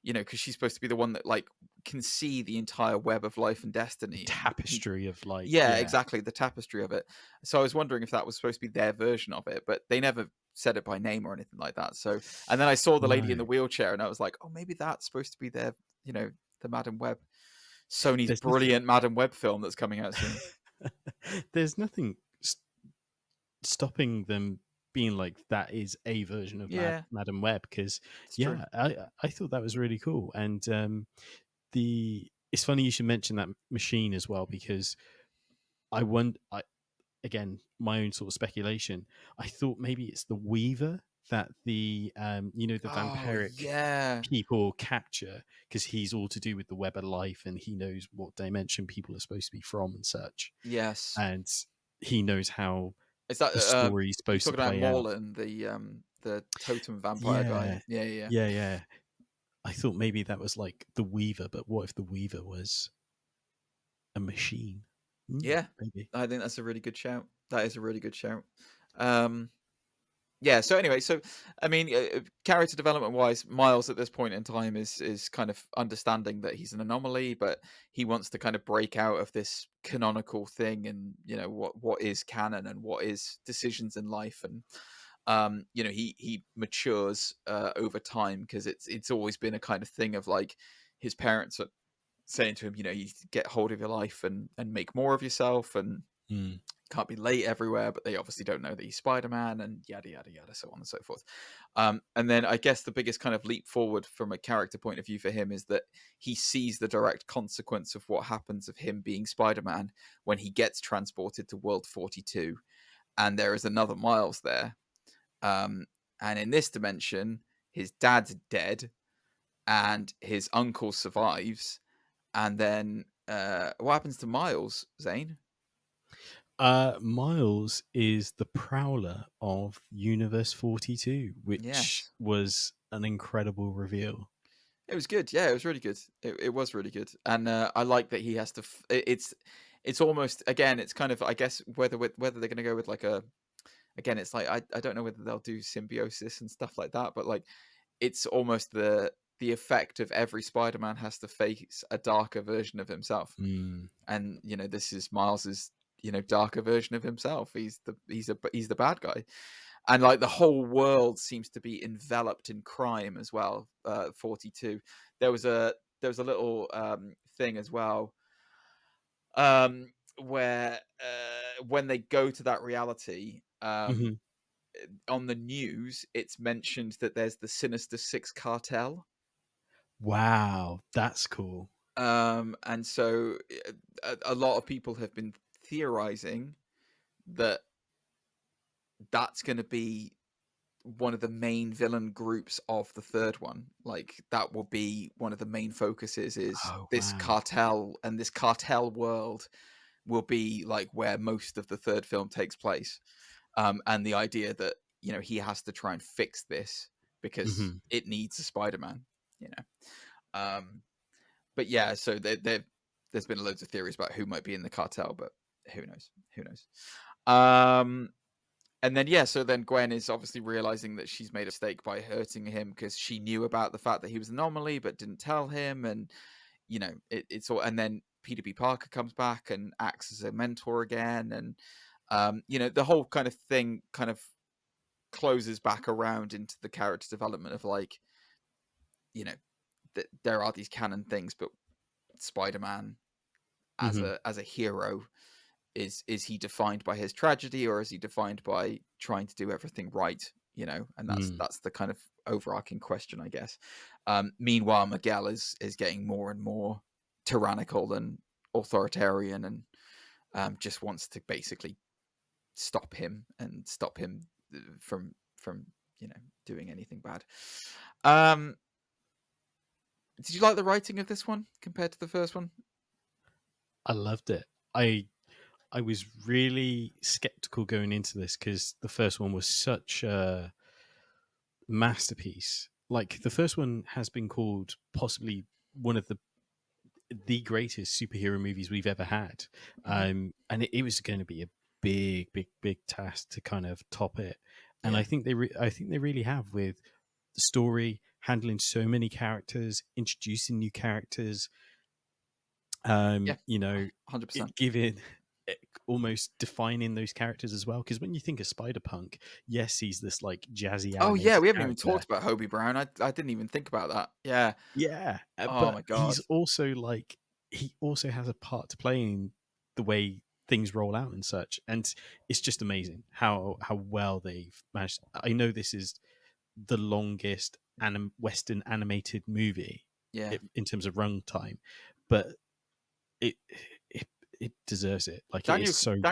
Because she's supposed to be the one that like can see the entire web of life and destiny, tapestry of like. Yeah, exactly, the tapestry of it. So I was wondering if that was supposed to be their version of it, but they never said it by name or anything like that. So, and then I saw the lady in the wheelchair, and I was like, oh, maybe that's supposed to be their, the Madam Web, Sony's brilliant Madam Web film that's coming out soon. There's nothing stopping them being like, that is a version of Madam Web, because I thought that was really cool. And it's funny you should mention that machine as well, because again, my own sort of speculation, I thought maybe it's the Weaver that the vampiric people capture, because he's all to do with the web of life, and he knows what dimension people are supposed to be from and such. Yes, and he knows how is that the story is supposed to play out. Morlun, the totem vampire guy. Yeah. I thought maybe that was like the Weaver, but what if the Weaver was a machine? Yeah, maybe. I think that's a really good shout. That is a really good shout. Yeah, so anyway, I mean, character development wise, Miles at this point in time is kind of understanding that he's an anomaly, but he wants to kind of break out of this canonical thing, and what is canon and what is decisions in life, and he matures over time, because it's always been a kind of thing of like his parents are saying to him, you get hold of your life and make more of yourself, and can't be late everywhere, but they obviously don't know that he's Spider-Man, and yada yada yada, so on and so forth. And then I guess the biggest kind of leap forward from a character point of view for him is that he sees the direct consequence of what happens of him being Spider-Man when he gets transported to World 42, and there is another Miles there. And in this dimension, his dad's dead, and his uncle survives. And then what happens to Miles, Zane? Miles is the Prowler of Universe 42, which was an incredible reveal. It was good. Yeah, it was really good. It was really good. And I like that he has to... It's almost, again, it's kind of, I guess, whether they're going to go with like a... Again, it's like, I don't know whether they'll do symbiosis and stuff like that, but like, it's almost the effect of every Spider-Man has to face a darker version of himself. And, you know, this is Miles's, you know, darker version of himself. He's the bad guy. And like the whole world seems to be enveloped in crime as well. 42. There was a little thing as well, where when they go to that reality, on the news, it's mentioned that there's the Sinister Six cartel. Wow, that's cool. And so a lot of people have been theorizing that that's going to be one of the main villain groups of the third one. Like that will be one of the main focuses is this cartel, and this cartel world will be like where most of the third film takes place. And the idea that, you know, he has to try and fix this because it needs a Spider-Man, you know. But yeah, so there's been loads of theories about who might be in the cartel, but who knows. And then, yeah, so then Gwen is obviously realizing that she's made a mistake by hurting him because she knew about the fact that he was an anomaly, but didn't tell him. And, you know, it's all, and then Peter B. Parker comes back and acts as a mentor again. And, you know, the whole kind of thing kind of closes back around into the character development of like, you know, there are these canon things, but Spider-Man as a hero, is he defined by his tragedy, or is he defined by trying to do everything right, you know? And that's the kind of overarching question, I guess. Meanwhile, Miguel is getting more and more tyrannical and authoritarian, and just wants to basically stop him from you know, doing anything bad. Did you like the writing of this one compared to the first one? I loved it. I was really skeptical going into this because the first one was such a masterpiece. Like the first one has been called possibly one of the greatest superhero movies we've ever had, and it was going to be a big task to kind of top it. And I think they really have, with the story, handling so many characters, introducing new characters. You know, 100%. Giving almost defining those characters as well, because when you think of Spider-Punk, yes, he's this like jazzy we haven't character. even talked about Hobie Brown. I didn't even think about that. Yeah but my God, he's also like, he also has a part to play in the way things roll out and such, and it's just amazing how well they've managed. I know this is the longest Western animated movie in terms of runtime, but it deserves it. Like, it is so good.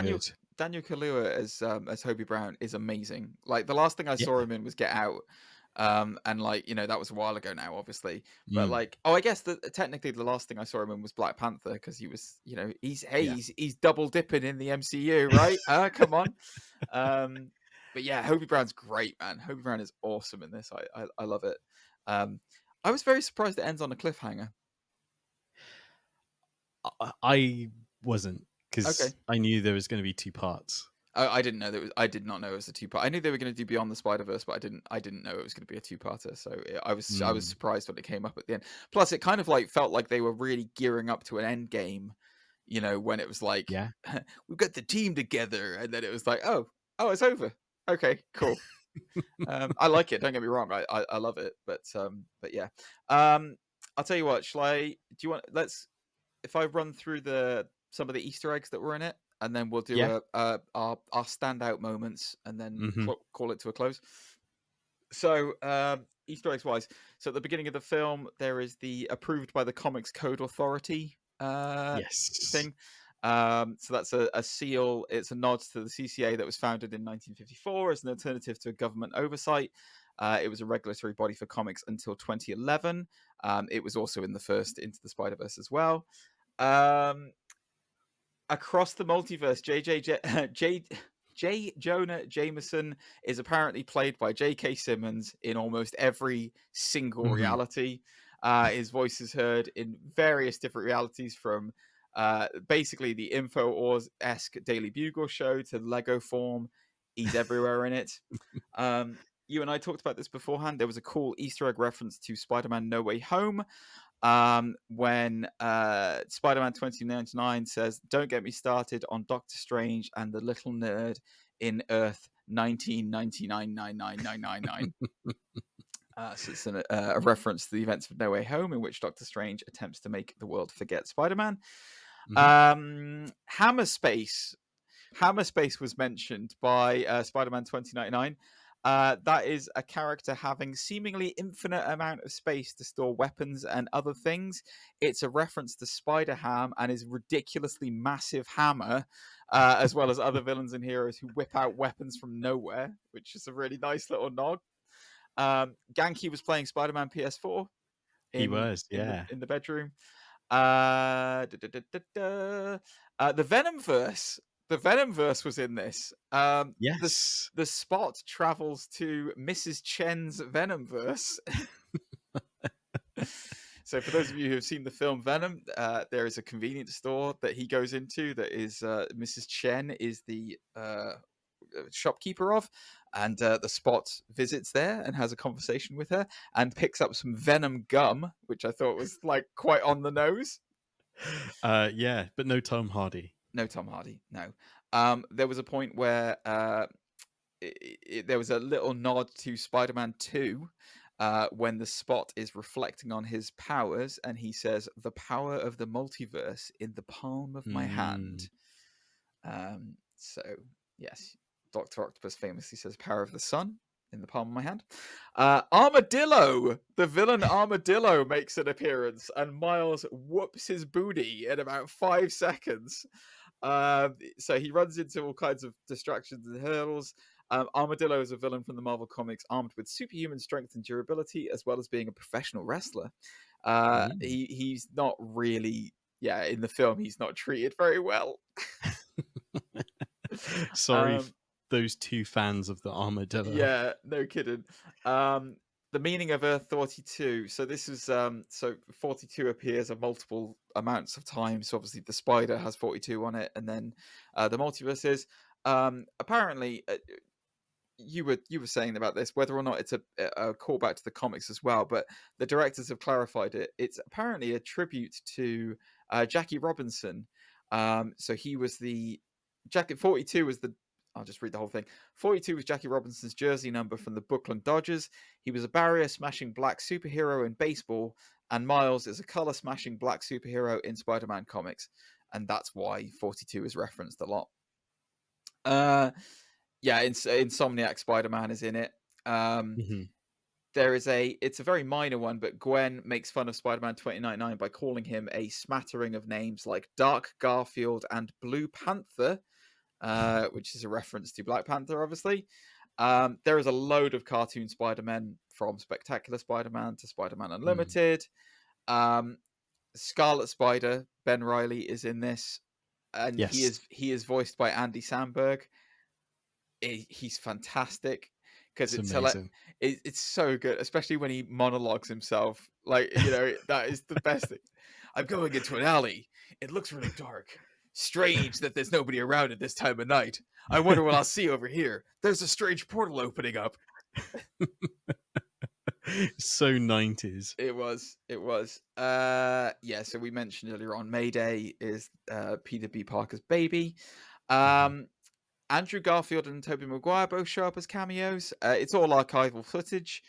Daniel Kaluuya as Hobie Brown is amazing. Like the last thing I saw him in was Get Out, and like, you know, that was a while ago now, obviously. But like, I guess technically the last thing I saw him in was Black Panther, because he was, you know, he's double dipping in the MCU, right? Come on. But yeah, Hobie Brown's great, man. Hobie Brown is awesome in this. I love it. I was very surprised it ends on a cliffhanger. I wasn't, because I knew there was going to be two parts. I didn't know that. I did not know it was a two-part. I knew they were going to do Beyond the Spider-Verse, but I didn't know it was going to be a two-parter. So I was surprised when it came up at the end. Plus, it kind of like felt like they were really gearing up to an end game. You know, when it was like, we've got the team together, and then it was like, oh, it's over. Okay, cool. I like it. Don't get me wrong. I love it. But yeah. I'll tell you what. Do you want? If I run through the some of the Easter eggs that were in it, and then we'll do our standout moments, and then call it to a close. So Easter eggs wise, so at the beginning of the film, there is the approved by the Comics Code Authority thing. So that's a seal. It's a nod to the CCA that was founded in 1954 as an alternative to government oversight. It was a regulatory body for comics until 2011. It was also in the first Into the Spider-Verse as well. Across the multiverse, J. Jonah Jameson is apparently played by J.K. Simmons in almost every single reality. His voice is heard in various different realities, from basically the Infowars-esque Daily Bugle show to Lego Form. He's everywhere in it. You and I talked about this beforehand. There was a cool Easter egg reference to Spider-Man No Way Home, when Spider-Man 2099 says, "Don't get me started on Doctor Strange and the little nerd in Earth 19999999." So it's a reference to the events of No Way Home, in which Doctor Strange attempts to make the world forget Spider-Man. Hammer Space was mentioned by Spider-Man 2099. That is a character having seemingly infinite amount of space to store weapons and other things. It's a reference to Spider-Ham and his ridiculously massive hammer, as well as other villains and heroes who whip out weapons from nowhere, which is a really nice little nod. Genki was playing Spider-Man PS4. He was, in the bedroom. The Venomverse. The Venomverse was in this. Yes. The Spot travels to Mrs. Chen's Venomverse. So for those of you who have seen the film Venom, there is a convenience store that he goes into that is Mrs. Chen is the shopkeeper of, and the Spot visits there and has a conversation with her and picks up some Venom gum, which I thought was like quite on the nose. Yeah, but no Tom Hardy. No Tom Hardy, no. There was a point where there was a little nod to Spider-Man 2 when the Spot is reflecting on his powers, and he says, "The power of the multiverse in the palm of my hand." So, yes, Dr. Octopus famously says, "Power of the sun in the palm of my hand." Armadillo, the villain Armadillo, makes an appearance, and Miles whoops his booty in about 5 seconds. So he runs into all kinds of distractions and hurdles. Armadillo is a villain from the Marvel Comics, armed with superhuman strength and durability, as well as being a professional wrestler. He's not really, in the film, he's not treated very well. Sorry, those two fans of the Armadillo. Yeah, no kidding. The meaning of Earth 42. So this is so 42 appears a multiple amounts of times. So obviously the spider has 42 on it, and then the multiverse is apparently. You were saying about this, whether or not it's a callback to the comics as well, but the directors have clarified it. It's apparently a tribute to Jackie Robinson. So he was the 42 was the. I'll just read the whole thing. 42 was Jackie Robinson's jersey number from the Brooklyn Dodgers. He was a barrier-smashing black superhero in baseball, and Miles is a color-smashing black superhero in Spider-Man comics, and that's why 42 is referenced a lot. Insomniac Spider-Man is in it. There is it's a very minor one, but Gwen makes fun of Spider-Man 2099 by calling him a smattering of names like Dark Garfield and Blue Panther, which is a reference to Black Panther, obviously. There is a load of cartoon Spider-Men, from Spectacular Spider-Man to Spider-Man Unlimited. Scarlet Spider, Ben Reilly, is in this, and he is voiced by Andy Samberg. He's fantastic because it's so good, especially when he monologues himself. Like, that is the best thing. "I'm going into an alley. It looks really dark. Strange that there's nobody around at this time of night. I wonder what I'll see over here. There's a strange portal opening up." So 90s. It was. So we mentioned earlier on, Mayday is Peter B. Parker's baby. Andrew Garfield and Tobey Maguire both show up as cameos. It's all archival footage,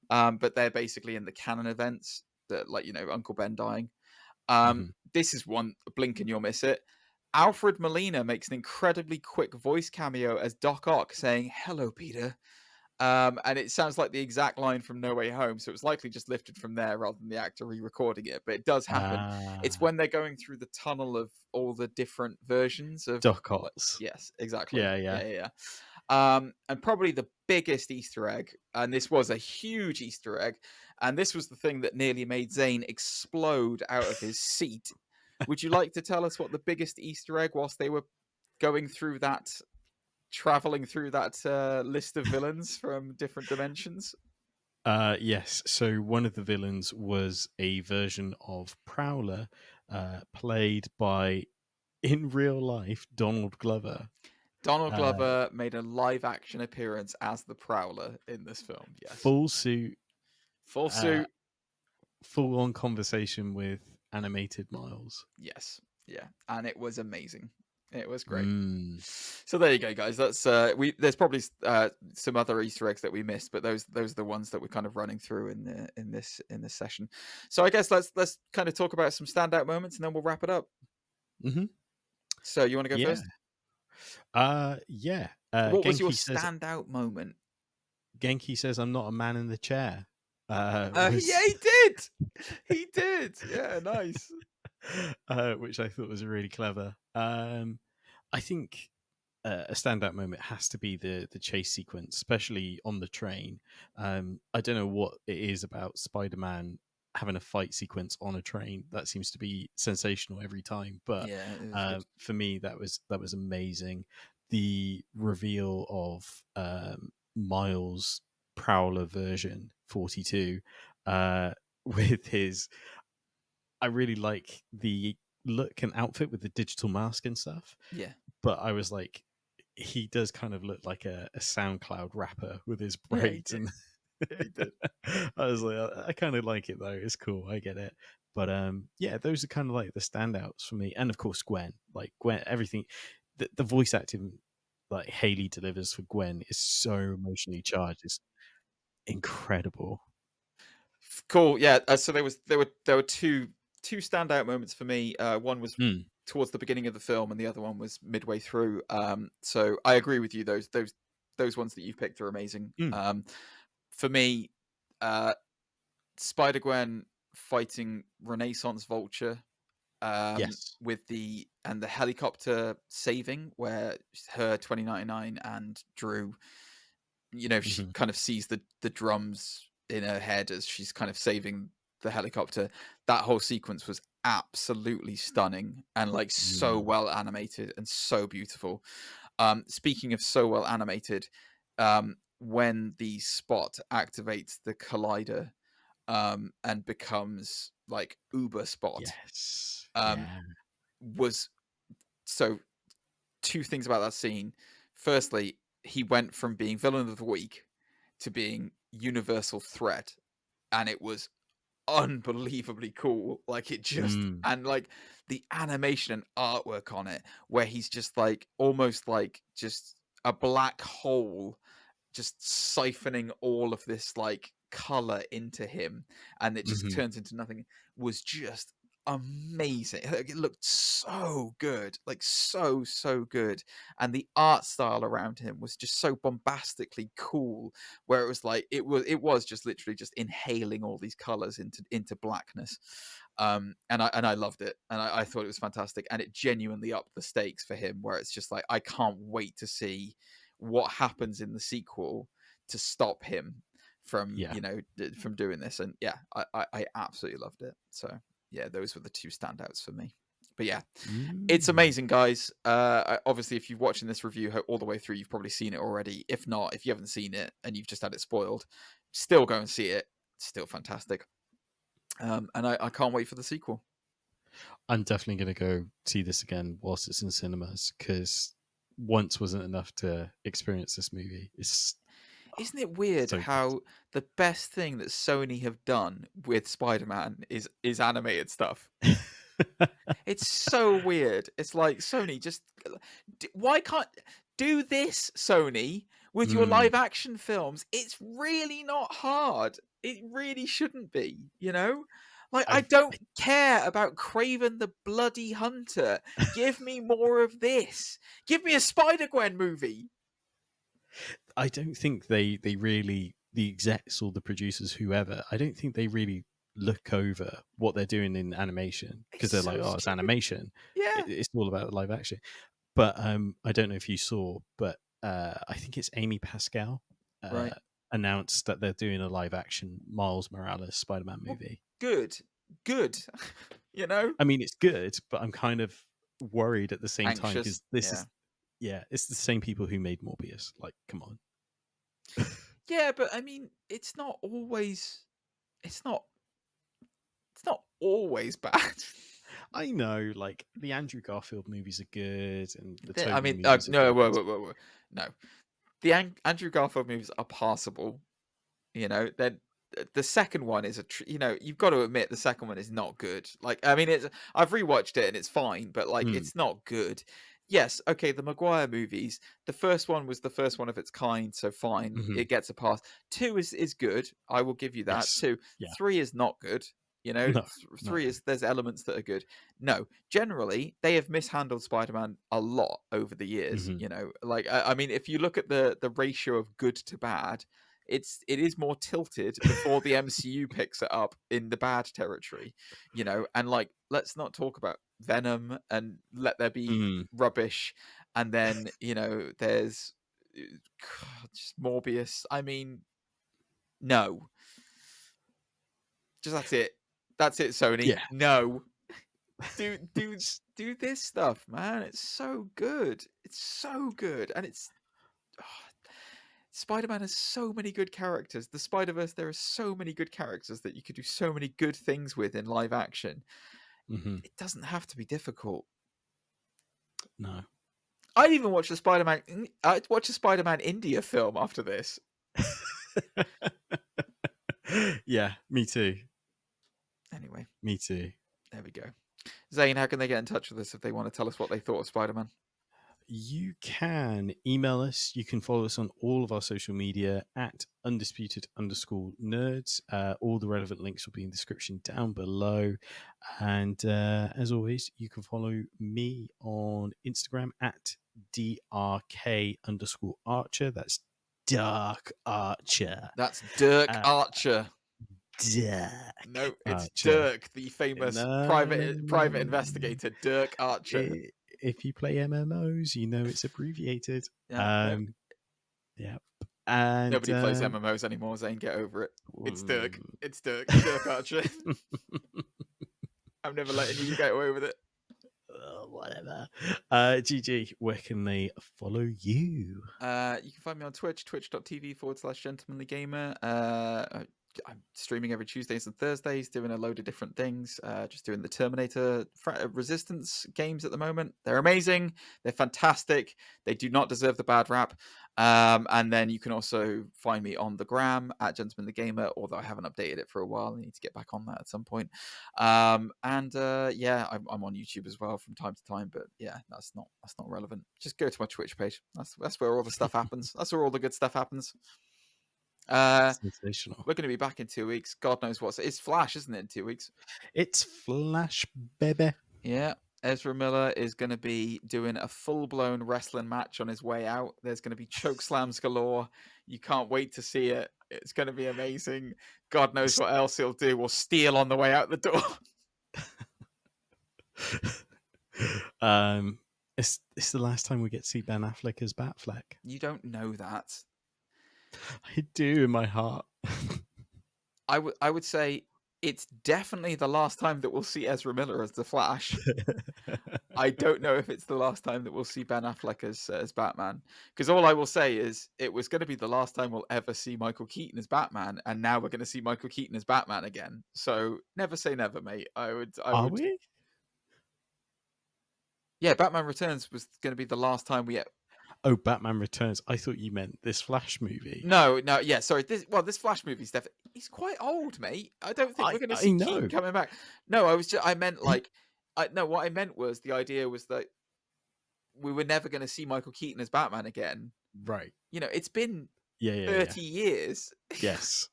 but they're basically in the canon events that, like, Uncle Ben dying. This is one, blink and you'll miss it. Alfred Molina makes an incredibly quick voice cameo as Doc Ock saying, "Hello, Peter." And it sounds like the exact line from No Way Home, so it's likely just lifted from there rather than the actor re-recording it. But it does happen. It's when they're going through the tunnel of all the different versions of Doc Ock's. Yes, exactly. Yeah. And probably the biggest Easter egg, and this was a huge Easter egg, and this was the thing that nearly made Zane explode out of his seat. Would you like to tell us what the biggest Easter egg whilst they were going through that, traveling through that list of villains from different dimensions? Yes. So one of the villains was a version of Prowler, played by, in real life, Donald Glover. Donald Glover made a live action appearance as the Prowler in this film. Yes. Full suit. Full suit. Full on conversation with animated Miles. Yes. Yeah. And it was amazing. It was great. So there you go, guys. That's there's probably some other Easter eggs that we missed, but those are the ones that we're kind of running through in this session. So I guess let's kind of talk about some standout moments, and then we'll wrap it up. Mm-hmm. So you want to go first? Yeah. What was Genki your standout moment? Genki says, "I'm not a man in the chair." Yeah, he did. He did. Yeah, nice. Which I thought was really clever. I think a standout moment has to be the chase sequence, especially on the train. I don't know what it is about Spider-Man having a fight sequence on a train that seems to be sensational every time. But yeah, for me, that was amazing. The reveal of Miles' Prowler version 42 with his, I really like the look and outfit with the digital mask and stuff. Yeah. But I was like, he does kind of look like a SoundCloud rapper with his braids. Yeah, he did. I was like, I kind of like it though. It's cool. I get it. But yeah, those are kind of like the standouts for me. And of course, Gwen, everything, the voice acting like Haley delivers for Gwen is so emotionally charged. It's incredible. Cool. Yeah. So there were two standout moments for me. One was towards the beginning of the film, and the other one was midway through. So I agree with you. Those ones that you picked are amazing. For me, Spider-Gwen fighting Renaissance Vulture. Yes. With the helicopter saving, where her 2099 and Drew, she kind of sees the drums in her head as she's kind of saving the helicopter. That whole sequence was absolutely stunning and like so well animated and so beautiful. Speaking of so well animated, when the Spot activates the collider and becomes like Uber Spot, yes, was so. Two things about that scene. Firstly, he went from being villain of the week to being universal threat, and it was unbelievably cool. Like it just and like the animation and artwork on it, where he's just like almost like just a black hole, just siphoning all of this like color into him, and it just turns into nothing, was just amazing. It looked so good, like so good, and the art style around him was just so bombastically cool, where it was like it was just literally just inhaling all these colors into blackness. And I loved it, and I thought it was fantastic, and it genuinely upped the stakes for him, where it's just like I can't wait to see what happens in the sequel to stop him from from doing this. And yeah, I absolutely loved it. So yeah, those were the two standouts for me. But yeah, it's amazing, guys. Obviously, if you're watching this review all the way through, you've probably seen it already. If not, if you haven't seen it and you've just had it spoiled, still go and see it. It's still fantastic. And I can't wait for the sequel. I'm definitely going to go see this again whilst it's in cinemas, because once wasn't enough to experience this movie. Isn't it weird how the best thing that Sony have done with Spider-Man is animated stuff? It's so weird. It's like, Sony, just why can't do this, Sony, with your live action films? It's really not hard. It really shouldn't be, Like, I don't care about Kraven the Bloody Hunter. Give me more of this. Give me a Spider-Gwen movie. I don't think they really, the execs or the producers, whoever, I don't think they really look over what they're doing in animation, because they're so like, oh, it's animation. Yeah. It's all about live action. But I don't know if you saw, but I think it's Amy Pascal Right. announced that they're doing a live action Miles Morales Spider-Man movie. Good. You know? I mean, it's good, but I'm kind of worried at the same time, because this is, it's the same people who made Morbius. Like, come on. Yeah, but I mean, it's not always bad. I know, like, the Andrew Garfield movies are good, and the I Tobey mean, movies are no, good. whoa. No. The Andrew Garfield movies are passable. You know, then the second one is you've got to admit the second one is not good. Like, I mean, I've rewatched it and it's fine, but like, it's not good. Yes, okay, the Maguire movies, the first one was the first one of its kind, so fine, it gets a pass. 2 is good, I will give you that. Yes. 2, Yeah. 3 is not good. You know, No, 3 is, there's elements that are good. No, generally they have mishandled Spider-Man a lot over the years. You know, like I mean, if you look at the ratio of good to bad, it is more tilted before the MCU picks it up in the bad territory. You know, and like, let's not talk about Venom and Let There Be rubbish, and then you know there's just Morbius. I mean, no, just that's it, Sony. Yeah. No, do this stuff, man. It's so good. And it's Spider-Man has so many good characters. The Spider-Verse, there are so many good characters that you could do so many good things with in live action. It doesn't have to be difficult. No. I'd even watch I'd watch a Spider-Man India film after this. Yeah, me too. Anyway. Me too. There we go. Zane, how can they get in touch with us if they want to tell us what they thought of Spider-Man? You can email us. You can follow us on all of our social media at undisputed_nerds. All the relevant links will be in the description down below. And as always, you can follow me on Instagram at DRK_Archer. That's Dark Archer. That's Dirk Archer. Dirk. No, it's Archer. Dirk, the famous private investigator, Dirk Archer. If you play MMOs, you know it's abbreviated. Yeah. And nobody plays MMOs anymore, Zane. Get over it. It's Dirk. It's Dirk. Dirk Archer. I'm never letting you get away with it. Whatever. GG, where can they follow you? You can find me on Twitch, twitch.tv/gentlemanlygamer. I'm streaming every Tuesdays and Thursdays, doing a load of different things. Just doing the Terminator Resistance games at the moment. They're amazing. They're fantastic. They do not deserve the bad rap. And then you can also find me on the gram at gentlemanlygamer, although I haven't updated it for a while. I need to get back on that at some point. I'm on YouTube as well from time to time, but yeah, that's not relevant. Just go to my Twitch page. That's where all the stuff happens. That's where all the good stuff happens. Sensational. We're going to be back in 2 weeks. God knows what's it's Flash, isn't it? In 2 weeks, it's Flash, baby. Yeah, Ezra Miller is going to be doing a full-blown wrestling match on his way out. There's going to be choke slams galore. You can't wait to see it. It's going to be amazing. God knows what else he'll do or steal on the way out the door. It's the last time we get to see Ben Affleck as Batfleck. You don't know that. I do in my heart. I would say it's definitely the last time that we'll see Ezra Miller as the Flash. I don't know if it's the last time that we'll see Ben Affleck as Batman. Because all I will say is it was going to be the last time we'll ever see Michael Keaton as Batman, and now we're going to see Michael Keaton as Batman again. So never say never, mate. Are we? Yeah, Batman Returns was going to be the last time we. Oh, Batman Returns. I thought you meant this Flash movie. No, yeah, sorry. This Flash movie stuff. He's quite old, mate. I don't think we're going to see Keaton coming back. No, I meant like, what I meant was the idea was that we were never going to see Michael Keaton as Batman again. Right. You know, it's been 30 years. Yes.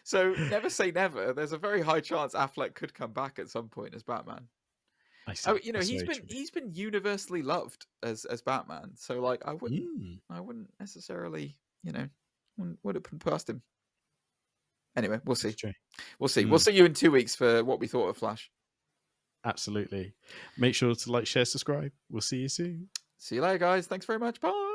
So never say never. There's a very high chance Affleck could come back at some point as Batman. I see. You know, he's been universally loved as Batman. So like, I wouldn't necessarily, you know, wouldn't put past him. Anyway, we'll see. We'll see. We'll see you in 2 weeks for what we thought of Flash. Absolutely. Make sure to like, share, subscribe. We'll see you soon. See you later, guys. Thanks very much. Bye.